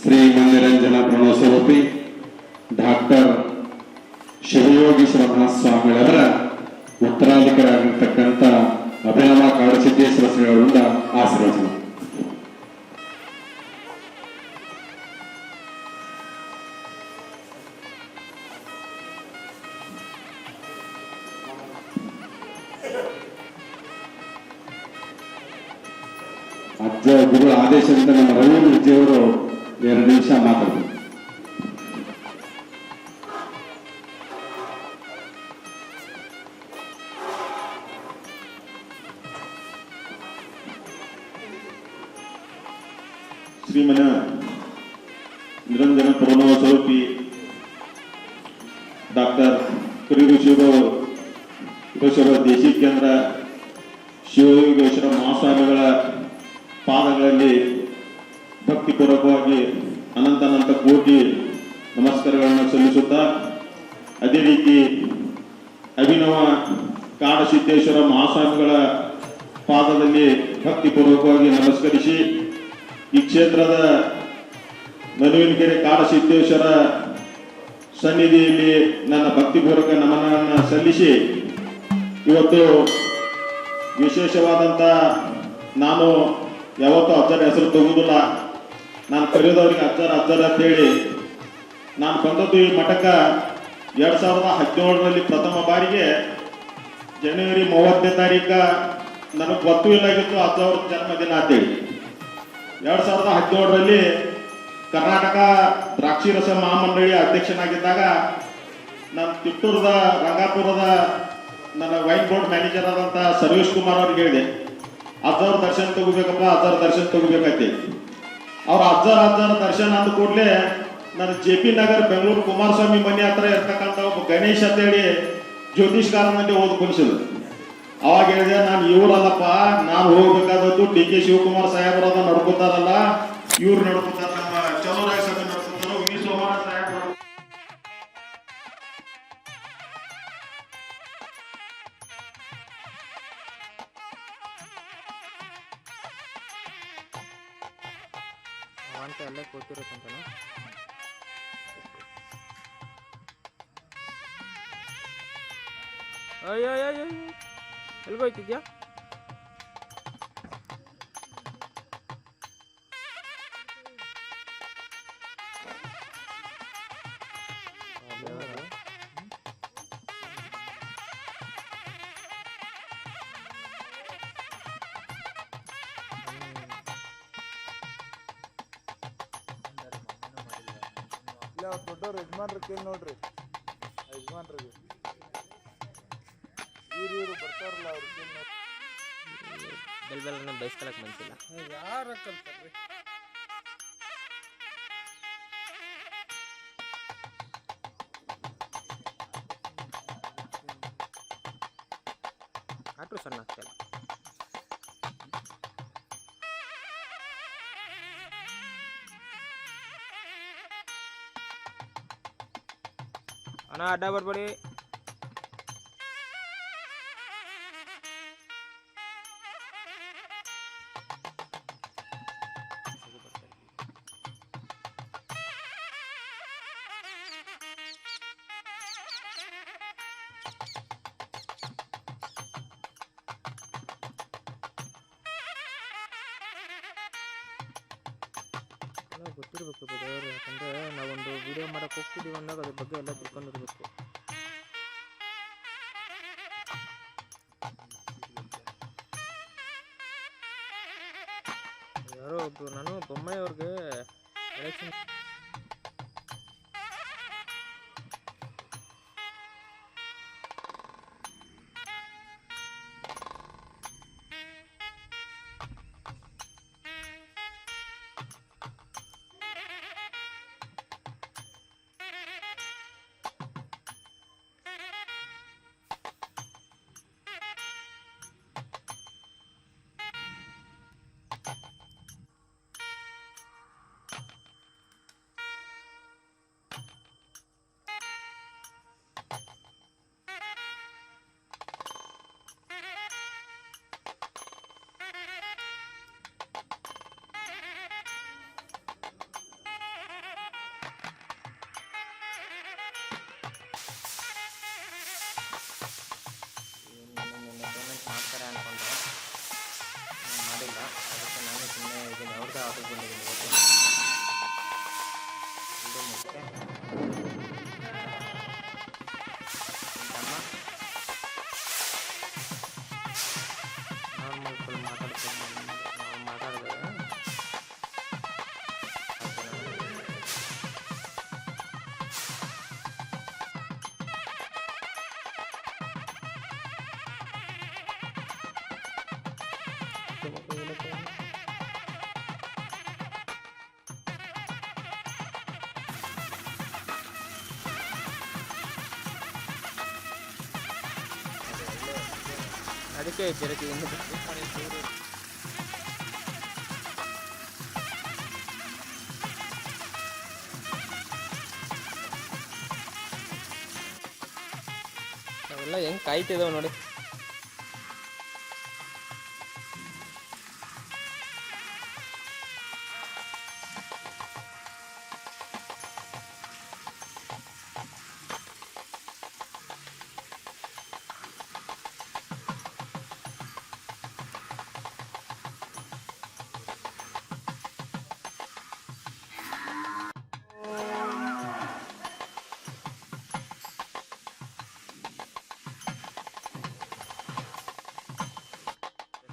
ಶ್ರೀ ಮಂದಿರಂಜನ ಪ್ರಣವ ಸ್ವರೂಪಿ ಡಾಕ್ಟರ್ ಶಿವಯೋಗೀಶ್ವರ ಮಹಾಸ್ವಾಮಿಗಳವರ ಉತ್ತರಾಧಿಕಾರಿಯಾಗಿರ್ತಕ್ಕಂಥ ಅಭಿನವ ಕಾಡಸಿದ್ದೇಶ್ವರ ಶ್ರೀಗಳಿಂದ ಆಶೀರ್ವಚನ. ಅಜ್ಜ ಗುರುಗಳ ಆದೇಶದಿಂದ ನಮ್ಮ ರವಿ ಮಿರ್ಜಿಯವರು 2 ನಿಮಿಷ ಮಾತಾಡ್ತಾರೆ. ಶ್ರೀಮನ ನಿರಂಜನ ಪ್ರಣವ ಸ್ವರೂಪಿ ಡಾಕ್ಟರ್ ಕುರಿರು ಶಿವಯೋಗೇಶ್ವರ ದೇಶಿ ಕೇಂದ್ರ ಶಿವಯೋಗೇಶ್ವರ ಮಹಾಸ್ವಾಮಿಗಳ ಪಾದಗಳಲ್ಲಿ ಭಕ್ತಿಪೂರ್ವಕವಾಗಿ ಅನಂತ ಕೋಟಿ ನಮಸ್ಕಾರಗಳನ್ನು ಸಲ್ಲಿಸುತ್ತಾ, ಅದೇ ರೀತಿ ಅಭಿನವ ಕಾಡಸಿದ್ದೇಶ್ವರ ಮಹಾಸ್ವಾಮಿಗಳ ಪಾದದಲ್ಲಿ ಭಕ್ತಿಪೂರ್ವಕವಾಗಿ ನಮಸ್ಕರಿಸಿ ಈ ಕ್ಷೇತ್ರದ ನಡುವಿನಕೆರೆ ಕಾಡಸಿದ್ದೇಶ್ವರ ಸನ್ನಿಧಿಯಲ್ಲಿ ನನ್ನ ಭಕ್ತಿಪೂರ್ವಕ ನಮನವನ್ನು ಸಲ್ಲಿಸಿ ಇವತ್ತು ವಿಶೇಷವಾದಂಥ ನಾನು ಯಾವತ್ತೂ ಅಜ್ಜರ ಹೆಸರು ತಗೋದಿಲ್ಲ. ನಾನು ಕರೆಯೋದವ್ರಿಗೆ ಅಜ್ಜರ ಅಂತೇಳಿ ನಾನು ಬಂದದ್ದು ಈ ಮಠಕ್ಕೆ 2017ರಲ್ಲಿ ಪ್ರಥಮ ಬಾರಿಗೆ ಜನವರಿ 30ನೇ ತಾರೀಕು ನನಗೆ ಗೊತ್ತೂ ಇಲ್ಲಾಗಿತ್ತು ಅಜ್ಜವ್ರ ಜನ್ಮದಿನ ಅಂತೇಳಿ. 2017ರಲ್ಲಿ ಕರ್ನಾಟಕ ದ್ರಾಕ್ಷಿರಸ ಮಹಾಮಂಡಳಿ ಅಧ್ಯಕ್ಷನಾಗಿದ್ದಾಗ ನಾನು ತಿಟ್ಟೂರದ ರಂಗಾಪುರದ ನನ್ನ ವೈನ್ ಬೋರ್ಡ್ ಮ್ಯಾನೇಜರ್ ಆದಂಥ ಸರ್ವೇಶ್ ಕುಮಾರ್ ಅವ್ರಿಗೆ ಹೇಳಿದೆ, ಅಜ್ಜವ್ರ ದರ್ಶನ ತಗೋಬೇಕಪ್ಪ, ಅಜ್ಜರ ದರ್ಶನ ತಗೋಬೇಕಂತೆ. ಅವ್ರ ಅಜ್ಜರ ದರ್ಶನ ಅಂದ ಕೂಡಲೇ ನಾನು JP ನಗರ್ ಬೆಂಗಳೂರು ಕುಮಾರಸ್ವಾಮಿ ಮನೆ ಹತ್ರ ಇರ್ತಕ್ಕಂಥ ಒಬ್ಬ ಗಣೇಶ್ ಅಂತೇಳಿ ಜ್ಯೋತಿಷ್ಕಾರನಲ್ಲಿ ಓದ್ ಕುಣಿಸಿದ್ರು. ಅವಾಗ ಹೇಳಿದೆ, ನಾನು ಇವರಲ್ಲಪ್ಪ, ನಾನು ಹೋಗ್ಬೇಕಾದದ್ದು DK ಶಿವಕುಮಾರ್ ಸಾಹೇಬರದ ನಡ್ಕೋತಾರಲ್ಲ, ಇವ್ರು ನಡ್ಕೋತಾರ, ನಮ್ಮ ಚಲೋರಾಯ ಸ್ವಾಮಿ ನಡ್ಕೋತಾರೋ, ವಿ ಸೋಮವಾರ ಸಾಹೇಬರು. ಅಂತ ಅಲ್ಲೇ ಕೂತಿರುತ್ತಂತಾನೆ. ಅಯ್ಯೋ ಎಲ್ಗೋಯ್ತಿದ್ಯಾ? ದೊಡ್ಡವ್ರು ಯಜಮಾನ್ರು ಕೇಳಿ ನೋಡ್ರಿ, ಯಜಮಾನ್ರಿಗೆ ಇವ್ರು ಬರ್ತಾರಲ್ಲ ಅವ್ರು ಕೇಳಿ ನೋಡ್ರಿ. ಬೆಲ್ಲ ಬೈಸ್ಕೊಳಕ್ ಮನ್ಸಿಲ್ಲ. ಯಾರ ಕಲ್ತಾರ್ರಿ? ಆಟ್ರು ಸಣ್ಣ ಆಗ್ತಿಲ್ಲ. ಅಣ್ಣ ಅಡ್ಡ ಬರ್ಬೇಡಿ. ಗೊತ್ತಿರಬೇಕು ಬದವರು, ಯಾಕಂದರೆ ನಾವೊಂದು ವಿಡಿಯೋ ಮಾಡೋಕೆ ಹೋಗ್ತಿದ್ದೀವಿ ಅಂದಾಗ ಅದ್ರ ಬಗ್ಗೆ ಎಲ್ಲ ತಿಳ್ಕೊಂಡಿರ್ಬೇಕು. ಯಾರೋ ಒಬ್ಬರು, ನಾನು ಬೊಮ್ಮಾಯಿ ಅವ್ರಿಗೆ ಎಲೆಕ್ಷನ್ ಮಾಡ್ತಾರೆ ಅಂದ್ಕೊಂಡ್ರೆ ಮಾಡಿಲ್ಲ. ಅದಕ್ಕೆ ನಾನು ಸುಮ್ಮನೆ ಇದನ್ನು ಅವ್ರದ್ದೇ ಆಫೀಸ್ ಬಂದಿದ್ದೀನಿ. ಇದು ಮುಖ್ಯ ನಾರ್ಮಲ್ ಫುಲ್ ಮಾತಾಡಿದ್ರೆ ಅದಕ್ಕೆ ಜರಕ್ಕೆ ಅವೆಲ್ಲ ಹೆಂಗೆ ಕಾಯ್ತಿದಾವೆ ನೋಡಿ.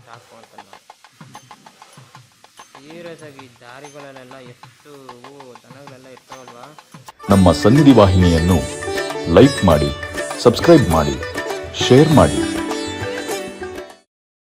ಸಾಕು ಅಂತ ನಾನು ಸೀರಿಯಸ್ ಆಗಿ ದಾರಿಗಳಲ್ಲೆಲ್ಲ ಎಷ್ಟು ದನಗಳೆಲ್ಲ ಇರ್ತಾವಲ್ವಾ. ನಮ್ಮ ಸನ್ನಿಧಿ ವಾಹಿನಿಯನ್ನು ಲೈಕ್ ಮಾಡಿ, ಸಬ್ಸ್ಕ್ರೈಬ್ ಮಾಡಿ, ಶೇರ್ ಮಾಡಿ.